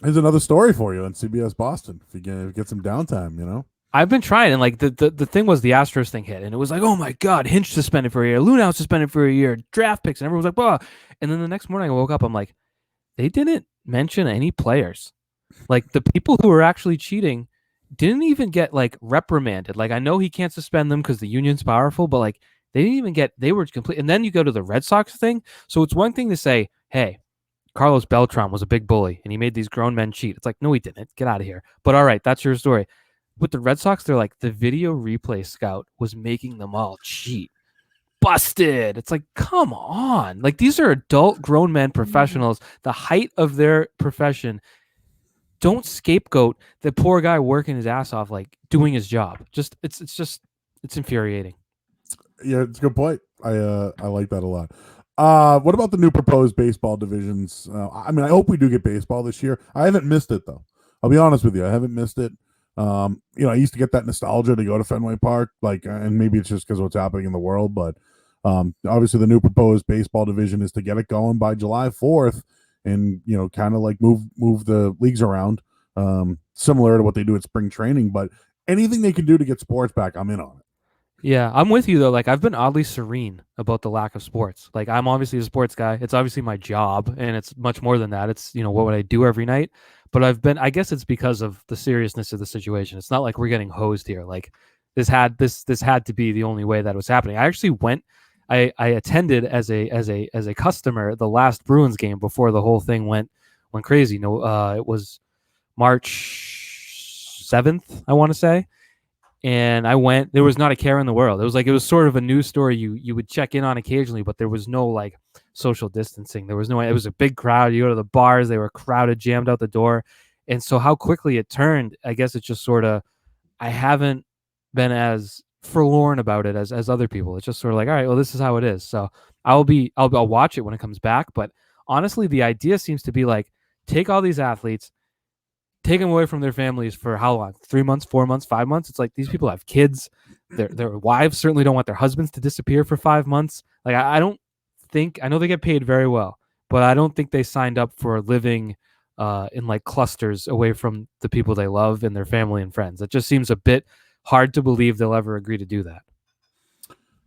Speaker 1: Here's another story for you on CBS Boston. If you get some downtime,
Speaker 2: I've been trying, and like the thing was the Astros thing hit, and it was like, oh my God, Hinch suspended for a year, Lunau suspended for a year, draft picks, and everyone was like, bah. And then the next morning I woke up, I'm like, they didn't mention any players. Like the people who were actually cheating didn't even get like reprimanded. Like I know he can't suspend them because the union's powerful, but like they were complete. And then you go to the Red Sox thing. So it's one thing to say, hey, Carlos Beltran was a big bully and he made these grown men cheat. It's like, no, he didn't. Get out of here. But all right, that's your story. With the Red Sox, they're like, the video replay scout was making them all cheat. Busted. It's like, come on. Like these are adult grown men professionals, the height of their profession. Don't scapegoat the poor guy working his ass off, like doing his job. It's infuriating.
Speaker 1: Yeah, it's a good point. I like that a lot. What about the new proposed baseball divisions? I mean, I hope we do get baseball this year. I haven't missed it though. I'll be honest with you, I haven't missed it. I used to get that nostalgia to go to Fenway Park, like, and maybe it's just because of what's happening in the world, but obviously the new proposed baseball division is to get it going by July 4th. And kind of like move the leagues around, similar to what they do at spring training. But anything they can do to get sports back, I'm in on it.
Speaker 2: Yeah, I'm with you though. Like I've been oddly serene about the lack of sports. Like I'm obviously a sports guy. It's obviously my job and it's much more than that. It's, what would I do every night? But I guess it's because of the seriousness of the situation. It's not like we're getting hosed here. Like this had to be the only way that was happening. I actually I attended as a customer the last Bruins game before the whole thing went crazy. It was March 7th, I want to say. And I went. There was not a care in the world. It was sort of a news story you would check in on occasionally, but there was no like social distancing. There was no. It was a big crowd. You go to the bars, they were crowded, jammed out the door, and so how quickly it turned. I guess it's just sort of. I haven't been as forlorn about it as other people. It's just sort of like, all right, well, this is how it is. So I'll watch it when it comes back. But honestly, the idea seems to be like take all these athletes, take them away from their families for how long? 3 months, 4 months, 5 months? It's like these people have kids. Their wives certainly don't want their husbands to disappear for 5 months. Like I don't think, I know they get paid very well, but I don't think they signed up for living in like clusters away from the people they love and their family and friends. It just seems a bit hard to believe they'll ever agree to do that.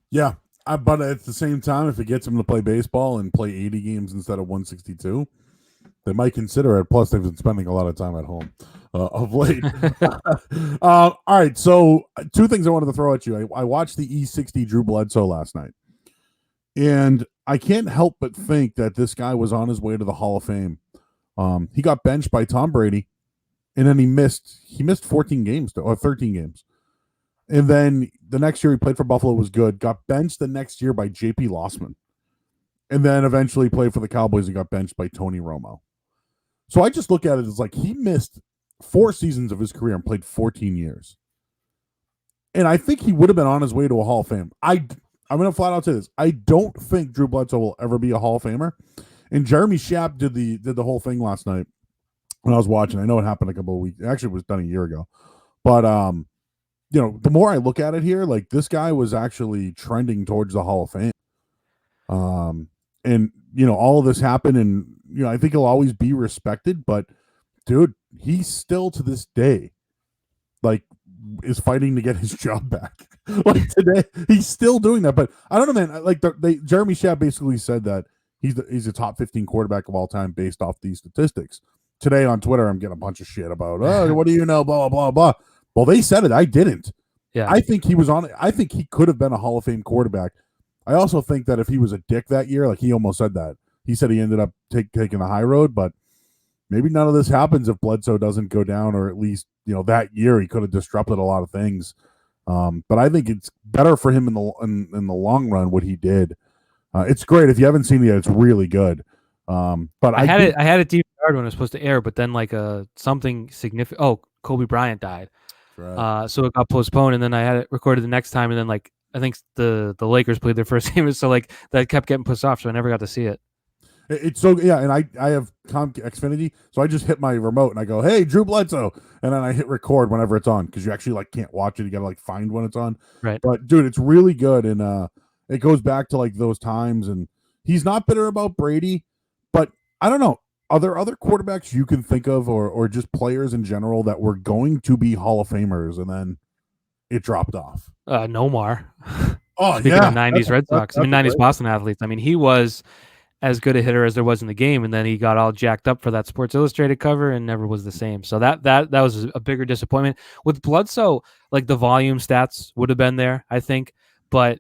Speaker 1: Yeah, but at the same time, if it gets them to play baseball and play 80 games instead of 162, they might consider it. Plus, they've been spending a lot of time at home of late. All right, so two things I wanted to throw at you. I watched the E60 Drew Bledsoe last night, and I can't help but think that this guy was on his way to the Hall of Fame. He got benched by Tom Brady, and then he missed 14 games or 13 games. And then the next year he played for Buffalo, was good. Got benched the next year by J.P. Lossman. And then eventually played for the Cowboys and got benched by Tony Romo. So I just look at it as like he missed 4 seasons of his career and played 14 years. And I think he would have been on his way to a Hall of Fame. I'm going to flat out say this. I don't think Drew Bledsoe will ever be a Hall of Famer. And Jeremy Schaap did the whole thing last night when I was watching. I know it happened a couple of weeks. Actually, it was done a year ago. But the more I look at it here, like this guy was actually trending towards the Hall of Fame. And all of this happened, and I think he'll always be respected, but dude, he's still to this day like is fighting to get his job back. Like today, he's still doing that. But I don't know, man. Like Jeremy Schaap basically said that he's a top 15 quarterback of all time based off these statistics. Today on Twitter, I'm getting a bunch of shit about, what do you know, blah, blah, blah. Well, they said it. I didn't.
Speaker 2: Yeah.
Speaker 1: I think he was on it. I think he could have been a Hall of Fame quarterback. I also think that if he was a dick that year, like he almost said that. He said he ended up taking the high road, but maybe none of this happens if Bledsoe doesn't go down, or at least, that year he could have disrupted a lot of things. But I think it's better for him in the long run what he did. It's great. If you haven't seen it yet, it's really good. But
Speaker 2: I had it deep when it was supposed to air, but then like something significant. Oh, Kobe Bryant died. Right. So it got postponed, and then I had it recorded the next time, and then like I think the Lakers played their first game, so like that kept getting pushed off, so I never got to see it.
Speaker 1: It's so, yeah, and I have Xfinity, so I just hit my remote and I go, hey, Drew Bledsoe, and then I hit record whenever it's on, because you actually like can't watch it. You gotta like find when it's on.
Speaker 2: Right.
Speaker 1: But dude, it's really good, and it goes back to like those times, and he's not bitter about Brady, but I don't know. Are there other quarterbacks you can think of, or just players in general that were going to be Hall of Famers and then it dropped off?
Speaker 2: Nomar.
Speaker 1: Oh,
Speaker 2: Speaking
Speaker 1: yeah.
Speaker 2: of 90s Red Sox, 90s Boston athletes. I mean, he was as good a hitter as there was in the game, and then he got all jacked up for that Sports Illustrated cover and never was the same. So that was a bigger disappointment. With Bledsoe, like the volume stats would have been there, I think, but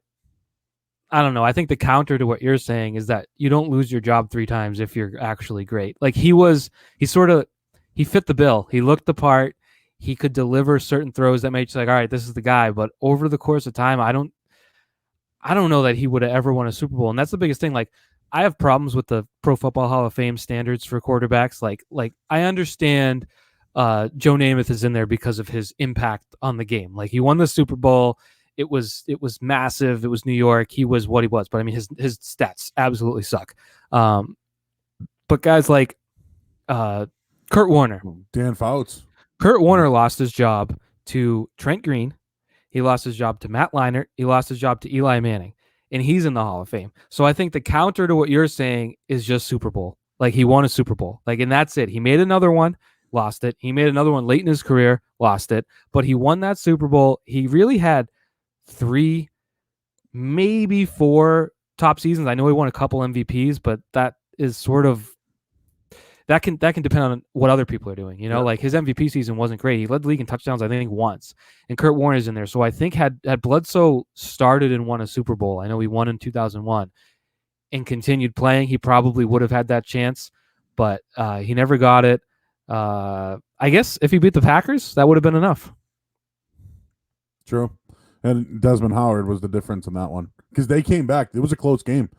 Speaker 2: I don't know. I think the counter to what you're saying is that you don't lose your job 3 times if you're actually great. Like he fit the bill. He looked the part. He could deliver certain throws that made you like, all right, this is the guy. But over the course of time, I don't know that he would have ever won a Super Bowl. And that's the biggest thing. Like I have problems with the Pro Football Hall of Fame standards for quarterbacks. Like I understand Joe Namath is in there because of his impact on the game. Like he won the Super Bowl. It was massive. It was New York. He was what he was. But I mean, his stats absolutely suck. But guys like Kurt Warner,
Speaker 1: Dan Fouts.
Speaker 2: Kurt Warner lost his job to Trent Green. He lost his job to Matt Leinart. He lost his job to Eli Manning, and he's in the Hall of Fame. So I think the counter to what you're saying is just Super Bowl. Like he won a Super Bowl. Like, and that's it. He made another one. lost it. He made another one late in his career, lost it. But he won that Super Bowl. He really had 3, maybe 4 top seasons. I know he won a couple MVPs, but that is sort of that can depend on what other people are doing. Like his MVP season wasn't great. He led the league in touchdowns, I think, once. And Kurt Warner's in there. So I think had Bledsoe started and won a Super Bowl, I know he won in 2001, and continued playing, he probably would have had that chance. But he never got it. I guess if he beat the Packers, that would have been enough.
Speaker 1: True. And Desmond Howard was the difference in that one because they came back. It was a close game.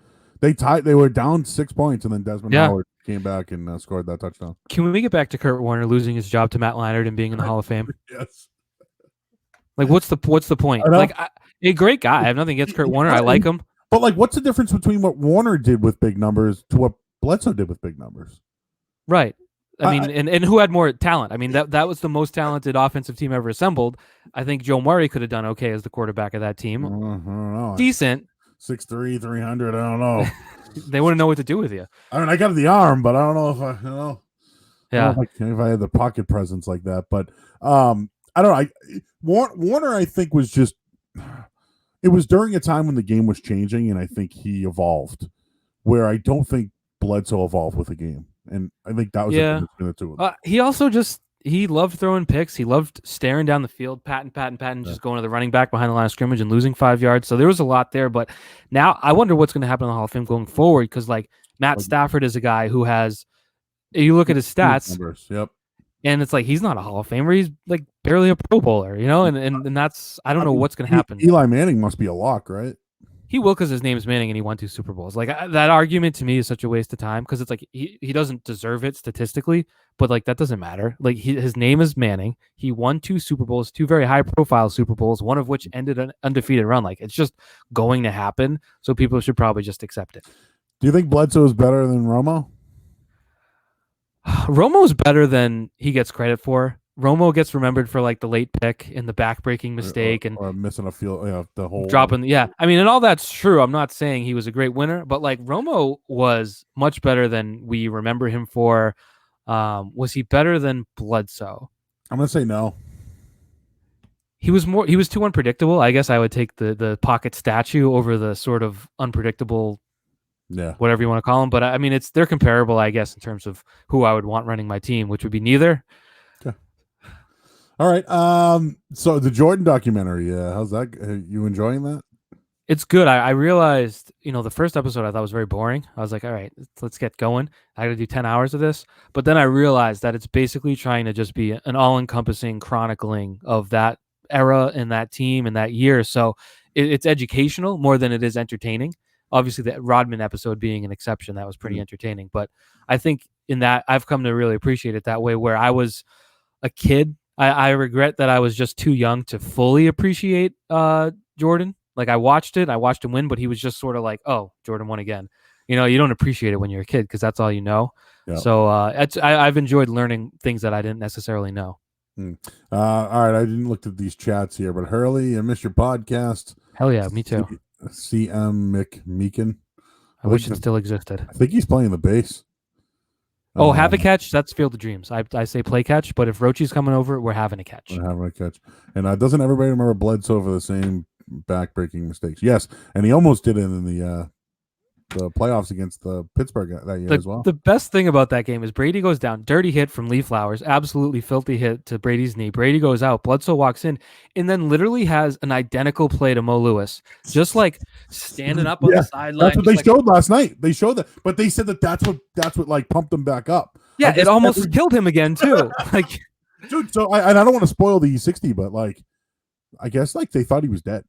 Speaker 1: They tied. They were down 6 points, and then Desmond Howard came back and scored that touchdown.
Speaker 2: Can we get back to Kurt Warner losing his job to Matt Leinart and being in the Hall of Fame?
Speaker 1: Yes.
Speaker 2: Like, what's the point? Like, a great guy. I have nothing against Kurt Warner. I like him.
Speaker 1: But like, what's the difference between what Warner did with big numbers to what Bledsoe did with big numbers?
Speaker 2: Right. I mean, and who had more talent? I mean, that was the most talented offensive team ever assembled. I think Joe Murray could have done okay as the quarterback of that team.
Speaker 1: I don't know.
Speaker 2: Decent.
Speaker 1: 6'3", 300. I don't know.
Speaker 2: They wouldn't know what to do with you.
Speaker 1: I mean, I got the arm, but I don't know if I,
Speaker 2: Yeah.
Speaker 1: if I had the pocket presence like that. But I don't know. Warner, I think, was just. It was during a time when the game was changing, and I think he evolved. Where I don't think Bledsoe evolved with the game, and I think that was the difference between the two of them.
Speaker 2: He also he loved throwing picks. He loved staring down the field, patting, just going to the running back behind the line of scrimmage and losing 5 yards. So there was a lot there. But now I wonder what's going to happen in the Hall of Fame going forward because, like, Matt Stafford is a guy who has. You look at his stats.
Speaker 1: Numbers. Yep.
Speaker 2: And it's like he's not a Hall of Famer. He's like barely a Pro Bowler, and that's I don't know what's going to happen.
Speaker 1: Eli Manning must be a lock, right?
Speaker 2: He will because his name is Manning and he won 2 Super Bowls. Like that argument to me is such a waste of time because it's like he doesn't deserve it statistically, but like that doesn't matter. Like his name is Manning. He won 2 Super Bowls, 2 very high profile Super Bowls, one of which ended an undefeated run. Like it's just going to happen. So people should probably just accept it.
Speaker 1: Do you think Bledsoe is better than Romo?
Speaker 2: Romo's better than he gets credit for. Romo gets remembered for like the late pick and the back-breaking mistake
Speaker 1: or missing a field, the whole
Speaker 2: dropping. Yeah, I mean, and all that's true. I'm not saying he was a great winner, but like Romo was much better than we remember him for. Was he better than Bledsoe?
Speaker 1: I'm gonna say no.
Speaker 2: He was too unpredictable. I guess I would take the pocket statue over the sort of unpredictable.
Speaker 1: Yeah,
Speaker 2: whatever you want to call them, but I mean, they're comparable, I guess, in terms of who I would want running my team, which would be neither.
Speaker 1: Okay. All right. So the Jordan documentary, how's that? You enjoying that?
Speaker 2: It's good. I realized, the first episode I thought was very boring. I was like, all right, let's get going. I got to do 10 hours of this. But then I realized that it's basically trying to just be an all-encompassing chronicling of that era and that team and that year. So it's educational more than it is entertaining. Obviously, the Rodman episode being an exception, that was pretty entertaining. But I think in that, I've come to really appreciate it that way, where I was a kid. I regret that I was just too young to fully appreciate Jordan. Like, I watched him win, but he was just sort of like, oh, Jordan won again. You don't appreciate it when you're a kid because that's all you know. Yep. So I've enjoyed learning things that I didn't necessarily know.
Speaker 1: All right, I didn't look at these chats here, but Hurley, I missed your podcast.
Speaker 2: Hell yeah, me too.
Speaker 1: CM McMeekin.
Speaker 2: I wish it still existed.
Speaker 1: I think he's playing the bass.
Speaker 2: Oh, have a catch? That's Field of Dreams. I say play catch, but if Rochi's coming over, we're having a catch.
Speaker 1: We're having a catch. And doesn't everybody remember Bledsoe for the same back-breaking mistakes? Yes, and he almost did it in the playoffs against the Pittsburgh that year as well.
Speaker 2: The best thing about that game is Brady goes down, dirty hit from Lee Flowers, absolutely filthy hit to Brady's knee. Brady goes out, Bledsoe walks in, and then literally has an identical play to Mo Lewis, just like standing up on the sideline.
Speaker 1: That's what they showed last night. They showed that, but they said that's what like pumped him back up.
Speaker 2: Yeah, it almost killed him again too. Like,
Speaker 1: dude. So I don't want to spoil the E60, but like, I guess like they thought he was dead.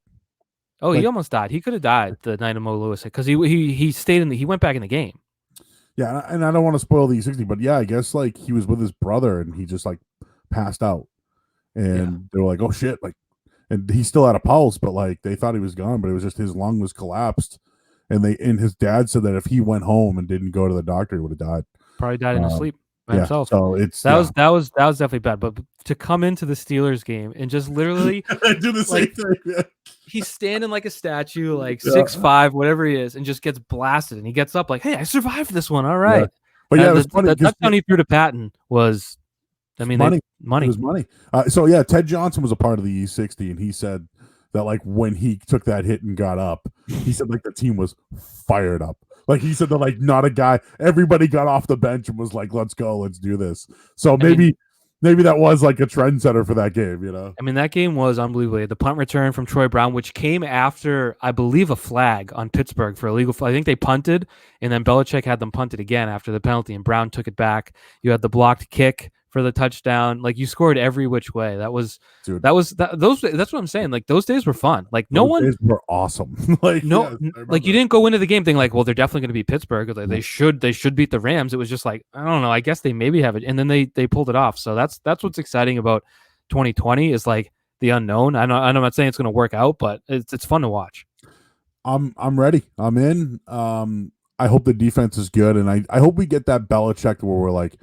Speaker 2: Oh, he almost died. He could have died the night of Mo Lewis because he stayed he went back in the game.
Speaker 1: Yeah, and I don't want to spoil the E60, but yeah, I guess like he was with his brother and he just like passed out, and they were like, "Oh shit!" Like, and he still had a pulse, but like they thought he was gone, but it was just his lung was collapsed, and his dad said that if he went home and didn't go to the doctor, he would have died.
Speaker 2: Probably died in his sleep by himself.
Speaker 1: So
Speaker 2: that was definitely bad. But to come into the Steelers game and just literally
Speaker 1: do the same thing. Yeah.
Speaker 2: He's standing like a statue, like 6'5", whatever he is, and just gets blasted. And he gets up like, "Hey, I survived this one. All right."
Speaker 1: Yeah. But yeah, it was funny.
Speaker 2: The touchdown he threw to Patton was I mean,
Speaker 1: money.
Speaker 2: money.
Speaker 1: It was money. So yeah, Ted Johnson was a part of the E60, and he said that like when he took that hit and got up, he said like the team was fired up. Like he said that like not a guy, everybody got off the bench and was like, let's go, let's do this. So maybe that was like a trendsetter for that game, you know?
Speaker 2: I mean, that game was unbelievable. The punt return from Troy Brown, which came after, I believe, a flag on Pittsburgh for illegal. I think they punted, and then Belichick had them punted again after the penalty, and Brown took it back. You had the blocked kick for the touchdown. Like you scored every which way. That's what I'm saying. Like those days were fun. Like those
Speaker 1: days were awesome. Like
Speaker 2: no, like you didn't go into the game thinking like, well, they're definitely going to beat Pittsburgh. Like, they should beat the Rams. It was just like, I don't know. I guess they maybe have it, and then they pulled it off. So that's what's exciting about 2020 is like the unknown. I'm not saying it's going to work out, but it's fun to watch.
Speaker 1: I'm ready. I'm in. I hope the defense is good, and I hope we get that Belichick where we're like,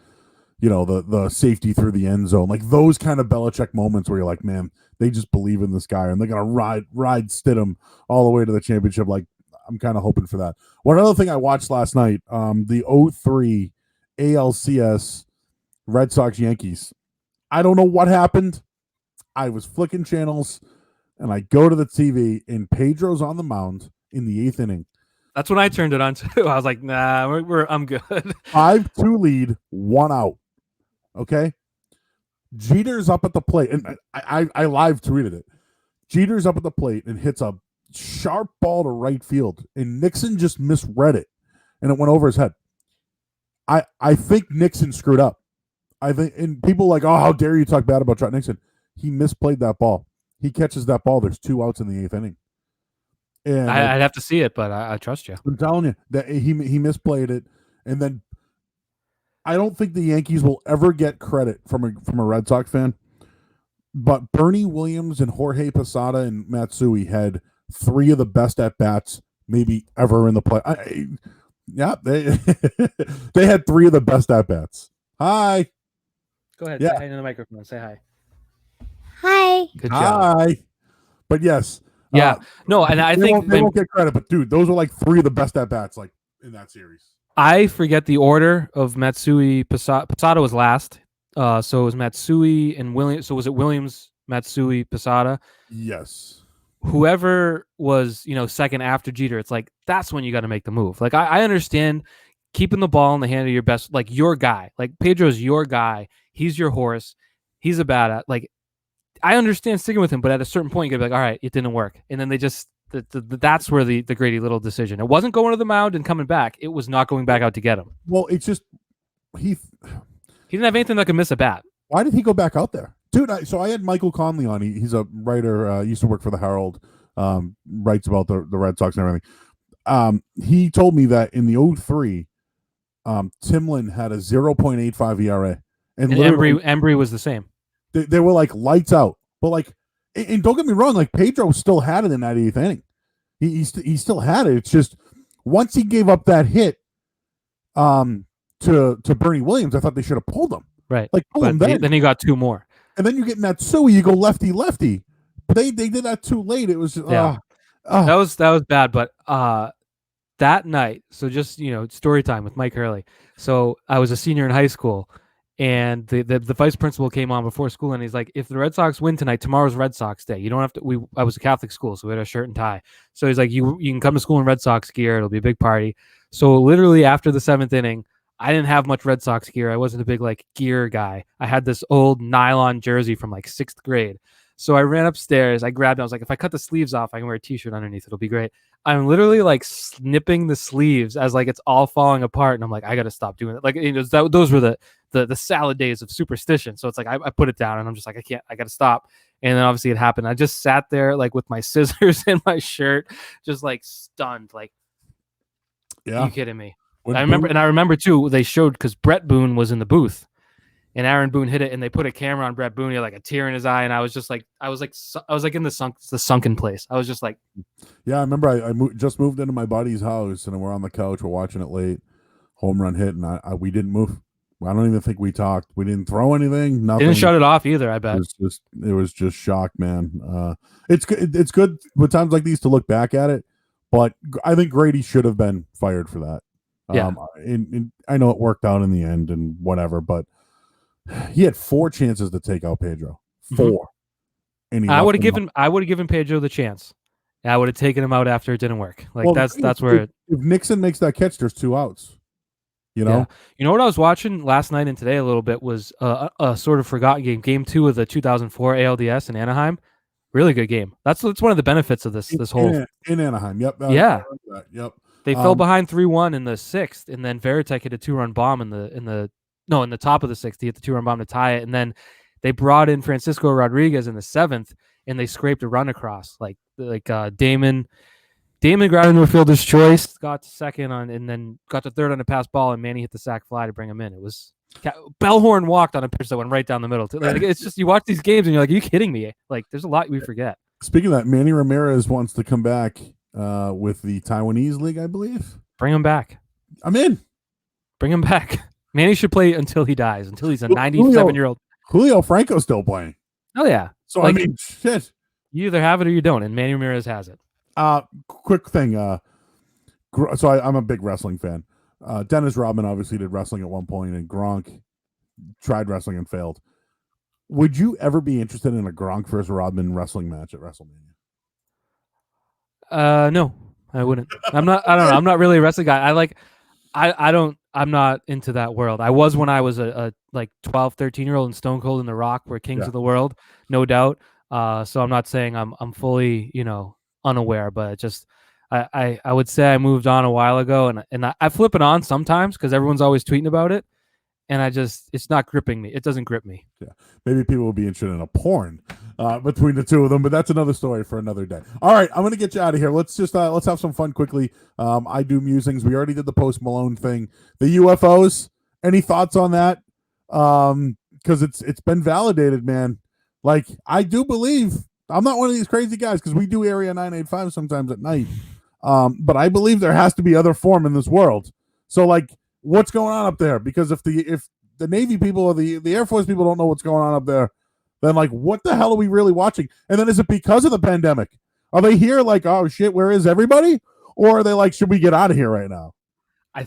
Speaker 1: you know, the safety through the end zone, like those kind of Belichick moments where you're like, man, they just believe in this guy and they're gonna ride Stidham all the way to the championship. Like I'm kind of hoping for that. One other thing I watched last night, the 03 ALCS Red Sox Yankees. I don't know what happened. I was flicking channels and I go to the TV and Pedro's on the mound in the 8th inning.
Speaker 2: That's when I turned it on too. I was like, nah, I'm good.
Speaker 1: 5-2 lead, 1 out. Okay. Jeter's up at the plate, and I live tweeted it. Jeter's up at the plate and hits a sharp ball to right field, and Nixon just misread it, and it went over his head. I think Nixon screwed up. I think, and people like, oh, how dare you talk bad about Trot Nixon? He misplayed that ball. He catches that ball. There's 2 outs in the 8th inning. And
Speaker 2: I'd have to see it, but I trust you.
Speaker 1: I'm telling you that he misplayed it, and then I don't think the Yankees will ever get credit from a Red Sox fan, but Bernie Williams and Jorge Posada and Matsui had 3 of the best at bats maybe ever in the play. They had 3 of the best at bats. Hi.
Speaker 2: Go ahead. Yeah. Say hi to the microphone. Say hi.
Speaker 3: Hi.
Speaker 2: Good job.
Speaker 1: Hi. But yes.
Speaker 2: Yeah. No, and I think
Speaker 1: they won't get credit, but dude, those are like 3 of the best at bats like in that series.
Speaker 2: I forget the order of Matsui. Posada was last. So it was Matsui and Williams. So was it Williams, Matsui, Posada?
Speaker 1: Yes.
Speaker 2: Whoever was, second after Jeter, it's like, that's when you got to make the move. Like, I understand keeping the ball in the hand of your best, like your guy. Like Pedro's your guy. He's your horse. He's a badass. Like, I understand sticking with him, but at a certain point, you got to be like, all right, it didn't work. And then they just, that's where the Grady Little decision. It wasn't going to the mound and coming back. It was not going back out to get him.
Speaker 1: Well, it's just, he
Speaker 2: didn't have anything that could miss a bat.
Speaker 1: Why did he go back out there? Dude, so I had Michael Conley on. He's a writer, used to work for the Herald, writes about the Red Sox and everything. He told me that in the 03, Timlin had a 0.85 ERA.
Speaker 2: And Embry was the same.
Speaker 1: They were like lights out. But like, and don't get me wrong, like Pedro still had it in that 8th inning. He still had it. It's just once he gave up that hit to Bernie Williams, I thought they should have pulled him.
Speaker 2: Right.
Speaker 1: Like pull him
Speaker 2: then he got 2 more.
Speaker 1: And then you get Matsui, you go lefty. But they did that too late. It was just,
Speaker 2: that was bad. But that night, so just story time with Mike Hurley. So I was a senior in high school, and the vice principal came on before school, and he's like, if the Red Sox win tonight, tomorrow's Red Sox Day. You don't have to. I was a Catholic school, so we had a shirt and tie. So he's like, you can come to school in Red Sox gear. It'll be a big party. So literally after the 7th inning, I didn't have much Red Sox gear. I wasn't a big gear guy. I had this old nylon jersey from 6th grade. So I ran upstairs. I grabbed it. I was like, if I cut the sleeves off, I can wear a t-shirt underneath. It'll be great. I'm literally snipping the sleeves as it's all falling apart. And I'm like, I got to stop doing it. Those were the salad days of superstition. So it's like, I put it down and I'm just like, I got to stop. And then obviously it happened. I just sat there with my scissors in my shirt, just stunned.
Speaker 1: Yeah.
Speaker 2: Are you kidding me? I remember too, they showed, because Brett Boone was in the booth and Aaron Boone hit it and they put a camera on Brett Boone. He had a tear in his eye. And I was just in the sunken place. I was just like,
Speaker 1: yeah, I remember I just moved into my buddy's house and we're on the couch. We're watching it late, home run hit. And we didn't move. I don't even think we talked. We didn't throw anything. Nothing.
Speaker 2: Didn't shut it off either. I bet
Speaker 1: it was just shock, man. It's good with times like these to look back at it, but I think Grady should have been fired for that.
Speaker 2: Yeah.
Speaker 1: And I know it worked out in the end and whatever, but He had 4 chances to take out Pedro. 4. And he
Speaker 2: I would have
Speaker 1: left him
Speaker 2: given Pedro the chance. I would have taken him out after it didn't work. Like
Speaker 1: Well,
Speaker 2: that's where
Speaker 1: if Nixon makes that catch, there's 2 outs. You know?
Speaker 2: Yeah. You know what I was watching last night and today a little bit was a sort of forgotten game, Game 2 of the 2004 ALDS in Anaheim. Really good game. That's one of the benefits of this whole
Speaker 1: in Anaheim. Yep.
Speaker 2: Yeah.
Speaker 1: Yep.
Speaker 2: They fell behind 3-1 in the 6th, and then Veritek hit a 2-run bomb in the top of the 6th. He hit the 2-run bomb to tie it, and then they brought in Francisco Rodriguez in the 7th, and they scraped a run across. Like Damon got into a fielder's choice, got to second on, and then got to third on a pass ball, and Manny hit the sac fly to bring him in. It was Bellhorn walked on a pitch that went right down the middle. Like, it's just you watch these games and you're like, are you kidding me? Like, there's a lot we forget.
Speaker 1: Speaking of that, Manny Ramirez wants to come back with the Taiwanese league, I believe.
Speaker 2: Bring him back.
Speaker 1: I'm in.
Speaker 2: Bring him back. Manny should play until he dies, until he's a 97-year-old.
Speaker 1: Julio Franco's still playing.
Speaker 2: Oh, yeah.
Speaker 1: So, like, I mean, shit.
Speaker 2: You either have it or you don't, and Manny Ramirez has it.
Speaker 1: Quick thing. So I'm a big wrestling fan. Dennis Rodman obviously did wrestling at one point, and Gronk tried wrestling and failed. Would you ever be interested in a Gronk versus Rodman wrestling match at WrestleMania?
Speaker 2: No, I wouldn't. I don't know. I'm not really a wrestling guy. I'm not into that world. I was when I was a like 12, 13-year-old in Stone Cold and The Rock were kings of the world, no doubt. So I'm not saying I'm fully, unaware, but it just I would say I moved on a while ago, and I flip it on sometimes because everyone's always tweeting about it, and it's not gripping me. It doesn't grip me.
Speaker 1: Yeah, maybe people will be interested in a porn between the two of them, but that's another story for another day. All right, I'm gonna get you out of here. Let's have some fun quickly. I do musings. We already did the Post Malone thing. The UFOs. Any thoughts on that? Because it's been validated, man. Like, I do believe. I'm not one of these crazy guys because we do Area 985 sometimes at night. But I believe there has to be other form in this world. So, like, what's going on up there? Because if the Navy people or the Air Force people don't know what's going on up there, then, like, what the hell are we really watching? And then is it because of the pandemic? Are they here like, oh, shit, where is everybody? Or are they like, should we get out of here right now?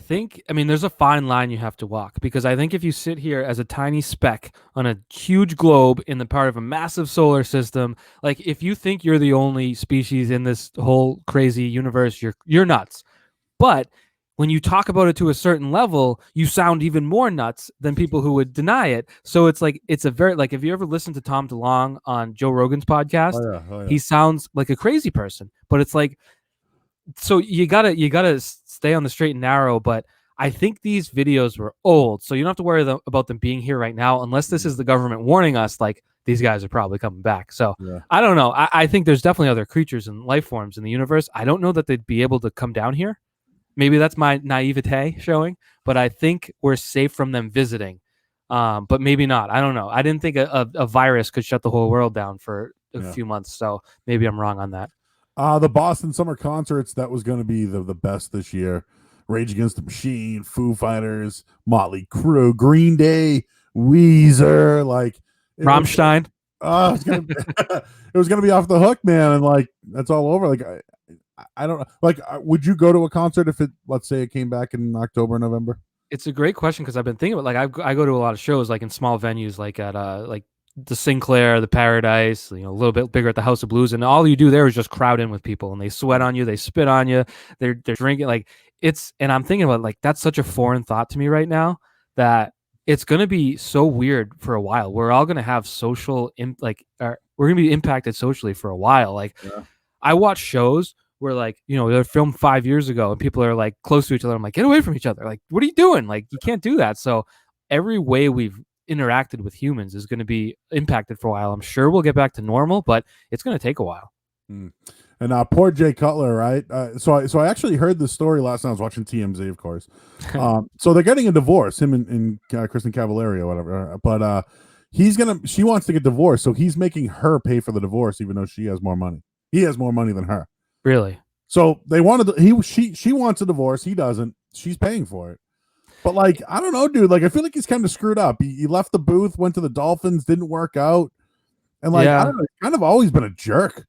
Speaker 2: There's a fine line you have to walk, because I think if you sit here as a tiny speck on a huge globe in the part of a massive solar system, like, if you think you're the only species in this whole crazy universe, you're nuts. But when you talk about it to a certain level, you sound even more nuts than people who would deny it. So it's like, it's a very, like, if you ever listen to Tom DeLonge on Joe Rogan's podcast,
Speaker 1: Oh, yeah.
Speaker 2: He sounds like a crazy person, but it's like, so you gotta stay on the straight and narrow. But I think these videos were old, so you don't have to worry about them being here right now, unless this is the government warning us, like, these guys are probably coming back. So I don't know. I think there's definitely other creatures and life forms in the universe. I don't know that they'd be able to come down here. Maybe that's my naivete showing, but I think we're safe from them visiting. But maybe not. I don't know. I didn't think a virus could shut the whole world down for a few months, so maybe I'm wrong on that.
Speaker 1: The Boston summer concerts, that was going to be the best this year. Rage Against the Machine, Foo Fighters, Motley Crue, Green Day, Weezer, like
Speaker 2: Rammstein.
Speaker 1: It was gonna be off the hook, man, and like that's all over. Like I don't know. Like, would you go to a concert if let's say it came back in October, November?
Speaker 2: It's a great question, because I've been thinking about, like, I go to a lot of shows, like in small venues, like at like the Sinclair, the Paradise, a little bit bigger at the House of Blues, and all you do there is just crowd in with people, and they sweat on you, they spit on you, they're drinking, like, and I'm thinking about, like, that's such a foreign thought to me right now, that it's going to be so weird for a while. We're all going to have we're going to be impacted socially for a while. Like, I watch shows where, like, they're filmed 5 years ago and people are, like, close to each other. I'm like, get away from each other. Like, what are you doing? Like, you can't do that. So every way we've interacted with humans is going to be impacted for a while. I'm sure we'll get back to normal, but it's going to take a while.
Speaker 1: And poor Jay Cutler, right? So I actually heard this story last night. I was watching TMZ, of course. So they're getting a divorce, him and Kristen Cavallari or whatever. But she wants to get divorced, so he's making her pay for the divorce, even though she has more money. He has more money than her.
Speaker 2: Really?
Speaker 1: So they wanted she wants a divorce. He doesn't. She's paying for it. But, like, I don't know, dude. Like, I feel like he's kind of screwed up. He left the booth, went to the Dolphins, didn't work out, and I don't know, he's kind of always been a jerk.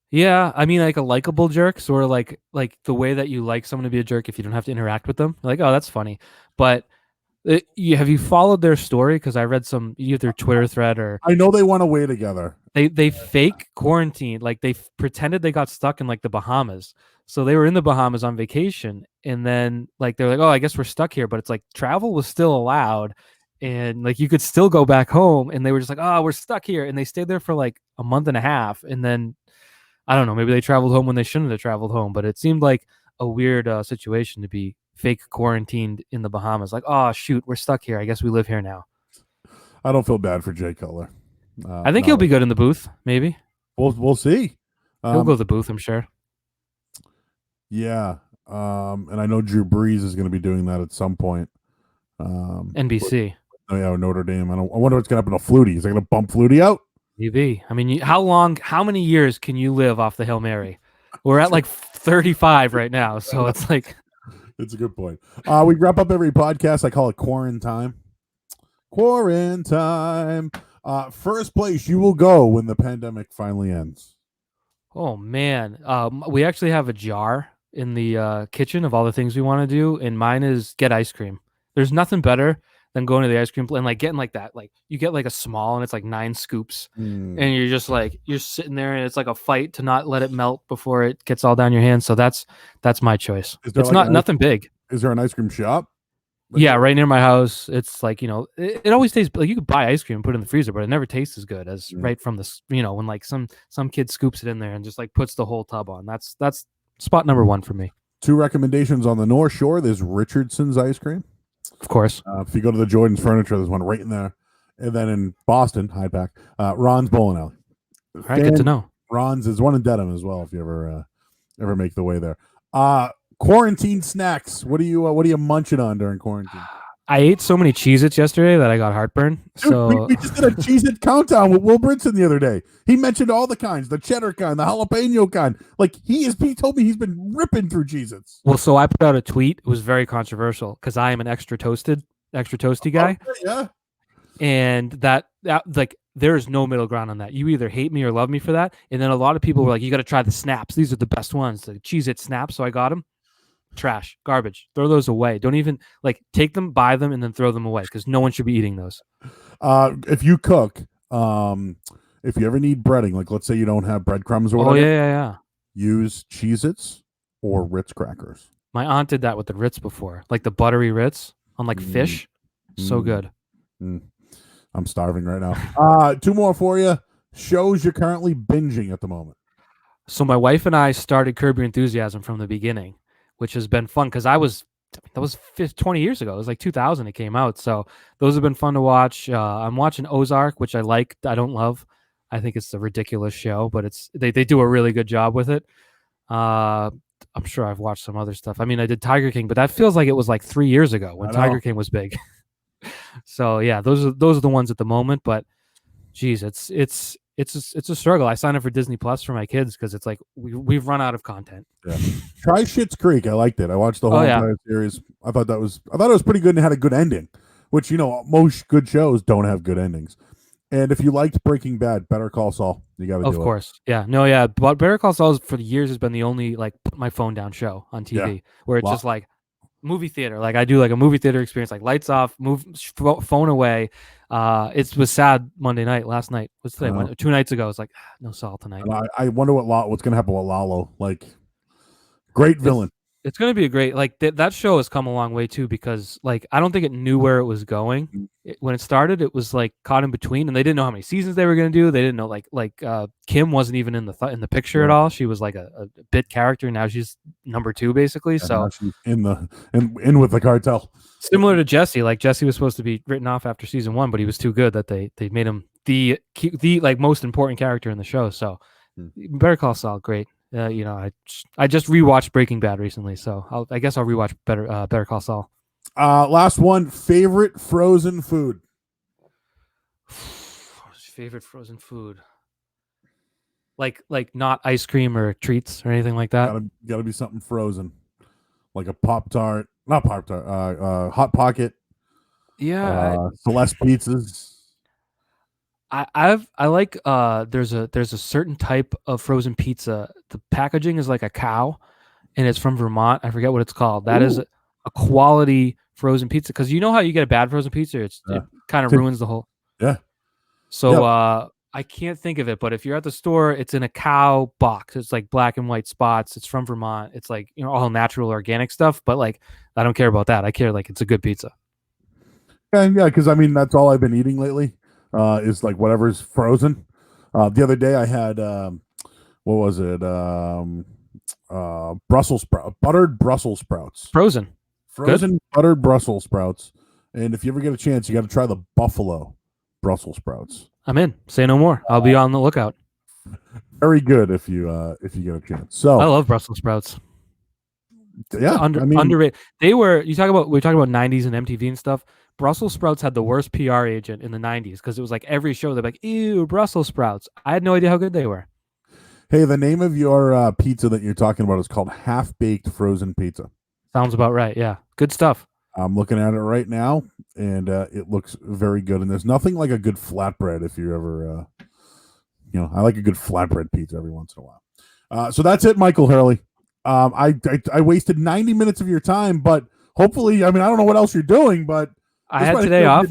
Speaker 2: Yeah, I mean, like a likable jerk, sort of like the way that you like someone to be a jerk if you don't have to interact with them. You're like, oh, that's funny. But Have you followed their story? Because I read some either Twitter thread or
Speaker 1: I know they went away together.
Speaker 2: they fake quarantined, like they pretended they got stuck in like the Bahamas. So they were in the Bahamas on vacation, and then like they're like, oh, I guess we're stuck here, but it's like travel was still allowed, and like you could still go back home, and they were just like, oh, we're stuck here, and they stayed there for like a month and a half, and then I don't know, maybe they traveled home when they shouldn't have traveled home, but it seemed like a weird situation to be fake quarantined in the Bahamas. Like, oh shoot, we're stuck here. I guess we live here now.
Speaker 1: I don't feel bad for Jay Cutler.
Speaker 2: I think he'll be good in the booth. Maybe
Speaker 1: we'll see.
Speaker 2: He'll go to the booth, I'm sure.
Speaker 1: Yeah, and I know Drew Brees is going to be doing that at some point.
Speaker 2: NBC.
Speaker 1: Oh yeah, Notre Dame. I wonder what's going to happen to Flutie. Is they going to bump Flutie out?
Speaker 2: Maybe. I mean, how many years can you live off the Hail Mary? We're at like 35 right now, so it's like.
Speaker 1: It's a good point. We wrap up every podcast. I call it Quarantine. Quarantine. First place you will go when the pandemic finally ends.
Speaker 2: Oh man, we actually have a jar in the kitchen of all the things we want to do, and mine is get ice cream. There's nothing better than going to the ice cream place and like getting like that. Like you get like a small and it's like 9 scoops, and you're just like you're sitting there and it's like a fight to not let it melt before it gets all down your hands. So that's my choice. It's like not nothing big.
Speaker 1: Is there an ice cream shop?
Speaker 2: Yeah, right near my house. It's like, it always tastes like you could buy ice cream and put it in the freezer, but it never tastes as good as right from the, when like some kid scoops it in there and just like puts the whole tub on. That's spot number 1 for me. 2
Speaker 1: recommendations on the North Shore. There's Richardson's ice cream.
Speaker 2: Of course.
Speaker 1: If you go to the Jordan's Furniture, there's one right in there. And then in Boston, High Pack, Ron's Bowling Alley.
Speaker 2: All right, good to know.
Speaker 1: Ron's is one in Dedham as well if you ever make the way there. Quarantine snacks. What are you munching on during quarantine?
Speaker 2: I ate so many Cheez-Its yesterday that I got heartburn.
Speaker 1: Dude,
Speaker 2: so
Speaker 1: we just did a Cheez-It countdown with Will Brinson the other day. He mentioned all the kinds, the cheddar kind, the jalapeno kind. Like he told me he's been ripping through Cheez-Its.
Speaker 2: Well, so I put out a tweet. It was very controversial because I am an extra toasty guy.
Speaker 1: Okay, yeah.
Speaker 2: And that like there is no middle ground on that. You either hate me or love me for that. And then a lot of people were like, you got to try the snaps. These are the best ones, the Cheez-It snaps. So I got them. Trash, garbage. Throw those away. Don't even like take them, buy them, and then throw them away because no one should be eating those.
Speaker 1: If you cook, if you ever need breading, like let's say you don't have breadcrumbs or whatever.
Speaker 2: Oh yeah. Use
Speaker 1: Cheez-Its or Ritz crackers.
Speaker 2: My aunt did that with the Ritz before, like the buttery Ritz on like fish. So good.
Speaker 1: I'm starving right now. 2 more for you. Shows you're currently binging at the moment.
Speaker 2: So my wife and I started Curb Your Enthusiasm from the beginning, which has been fun because that was 20 years ago. It was like 2000 it came out. So those have been fun to watch. I'm watching Ozark, which I like. I don't love. I think it's a ridiculous show, but they do a really good job with it. I'm sure I've watched some other stuff. I mean, I did Tiger King, but that feels like it was like 3 years ago when Tiger King was big. So yeah, those are the ones at the moment. But geez, it's a struggle. I signed up for Disney Plus for my kids because it's like we've run out of content.
Speaker 1: Yeah. Try Schitt's Creek. I liked it. I watched the whole entire series. I thought it was pretty good and had a good ending, which most good shows don't have good endings. And if you liked Breaking Bad, Better Call Saul, you got to do it.
Speaker 2: Of course. Yeah. No, yeah. But Better Call Saul for years has been the only like put my phone down show on TV where it's just like movie theater. Like I do like a movie theater experience, like lights off, phone away. It was sad Monday night. Last night was today. 2 nights ago. It's like no Saul tonight.
Speaker 1: I wonder what's going to happen with Lalo. Like, great villain.
Speaker 2: It's going to be a great that show has come a long way too because like I don't think it knew where it was going when it started. It was like caught in between, and they didn't know how many seasons they were going to do. They didn't know like Kim wasn't even in the picture at all. She was like a bit character. Now she's number 2 basically.
Speaker 1: Yeah,
Speaker 2: so
Speaker 1: she's in with the cartel.
Speaker 2: Similar to Jesse, like Jesse was supposed to be written off after season 1, but he was too good that they made him the like most important character in the show. So Better Call Saul, great. I just rewatched Breaking Bad recently, so I guess I'll rewatch Better Call Saul.
Speaker 1: Last one, favorite frozen food.
Speaker 2: Favorite frozen food. Like not ice cream or treats or anything like that.
Speaker 1: Gotta be something frozen, like a Pop-Tart, not Pop-Tart, Hot Pocket.
Speaker 2: Yeah,
Speaker 1: Celeste pizzas.
Speaker 2: I like there's a certain type of frozen pizza. The packaging is like a cow, and it's from Vermont. I forget what it's called. That is a quality frozen pizza, because you know how you get a bad frozen pizza, it kind of ruins the whole.
Speaker 1: Yeah.
Speaker 2: So I can't think of it, but if you're at the store, it's in a cow box. It's like black and white spots. It's from Vermont. It's like, you know, all natural organic stuff. But like, I don't care about that. I care like it's a good pizza.
Speaker 1: Yeah, because I mean that's all I've been eating lately. Is like whatever's frozen. The other day I had what was it? Brussels sprout, buttered Brussels sprouts,
Speaker 2: Frozen
Speaker 1: buttered Brussels sprouts. And if you ever get a chance, you got to try the buffalo Brussels sprouts.
Speaker 2: I'm in. Say no more. I'll be on the lookout.
Speaker 1: Very good if you get a chance. So
Speaker 2: I love Brussels sprouts.
Speaker 1: Yeah,
Speaker 2: underrated. We talk about 90s and MTV and stuff. Brussels sprouts had the worst PR agent in the 90s because it was like every show they're like, ew, Brussels sprouts. I had no idea how good they were.
Speaker 1: Hey, the name of your pizza that you're talking about is called half-baked frozen pizza.
Speaker 2: Sounds about right. Yeah, good stuff.
Speaker 1: I'm looking at it right now, and it looks very good. And there's nothing like a good flatbread if you ever, I like a good flatbread pizza every once in a while. So that's it, Michael Hurley. I wasted 90 minutes of your time, but hopefully, I mean, I don't know what else you're doing, but
Speaker 2: I had today off.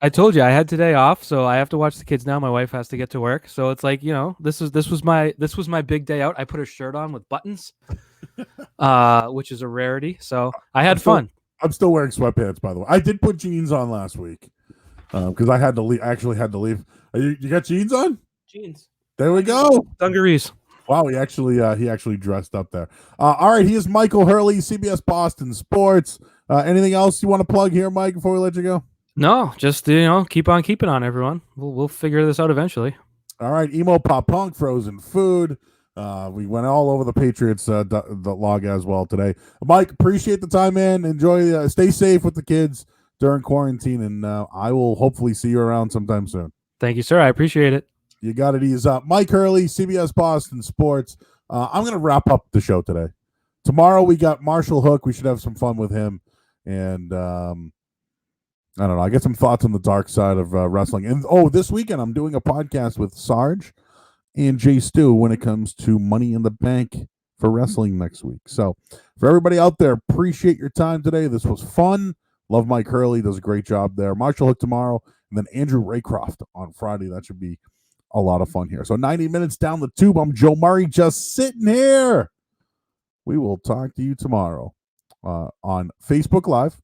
Speaker 2: I told you I had today off, so I have to watch the kids now. My wife has to get to work, so it's like, you know, this was my big day out. I put a shirt on with buttons, which is a rarity. So I had fun.
Speaker 1: I'm still wearing sweatpants, by the way. I did put jeans on last week because I had to leave. Actually, had to leave. You got jeans on?
Speaker 2: Jeans.
Speaker 1: There we go.
Speaker 2: Dungarees.
Speaker 1: Wow, he actually dressed up there. All right, he is Michael Hurley, CBS Boston Sports. Anything else you want to plug here, Mike, before we let you go?
Speaker 2: No, just keep on keeping on, everyone. We'll figure this out eventually.
Speaker 1: All right, emo pop punk, frozen food. We went all over the Patriots the log as well today. Mike, appreciate the time, man. Enjoy. Stay safe with the kids during quarantine, and I will hopefully see you around sometime soon.
Speaker 2: Thank you, sir. I appreciate it.
Speaker 1: You got it. He's up. Mike Hurley, CBS Boston Sports. I'm going to wrap up the show today. Tomorrow we got Marshall Hook. We should have some fun with him. And I don't know. I get some thoughts on the dark side of wrestling. And this weekend I'm doing a podcast with Sarge and Jay Stu when it comes to Money in the Bank for wrestling next week. So for everybody out there, appreciate your time today. This was fun. Love Mike Hurley. Does a great job there. Marshall Hook tomorrow. And then Andrew Raycroft on Friday. That should be a lot of fun here. So 90 minutes down the tube. I'm Joe Murray, just sitting here. We will talk to you tomorrow on Facebook Live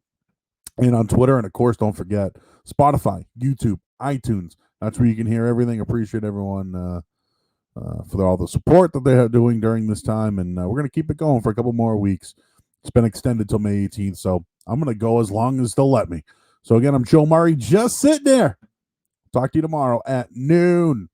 Speaker 1: and on Twitter. And, of course, don't forget Spotify, YouTube, iTunes. That's where you can hear everything. Appreciate everyone for all the support that they are doing during this time. And we're going to keep it going for a couple more weeks. It's been extended till May 18th, so I'm going to go as long as they'll let me. So, again, I'm Joe Murray, just sitting there. Talk to you tomorrow at noon.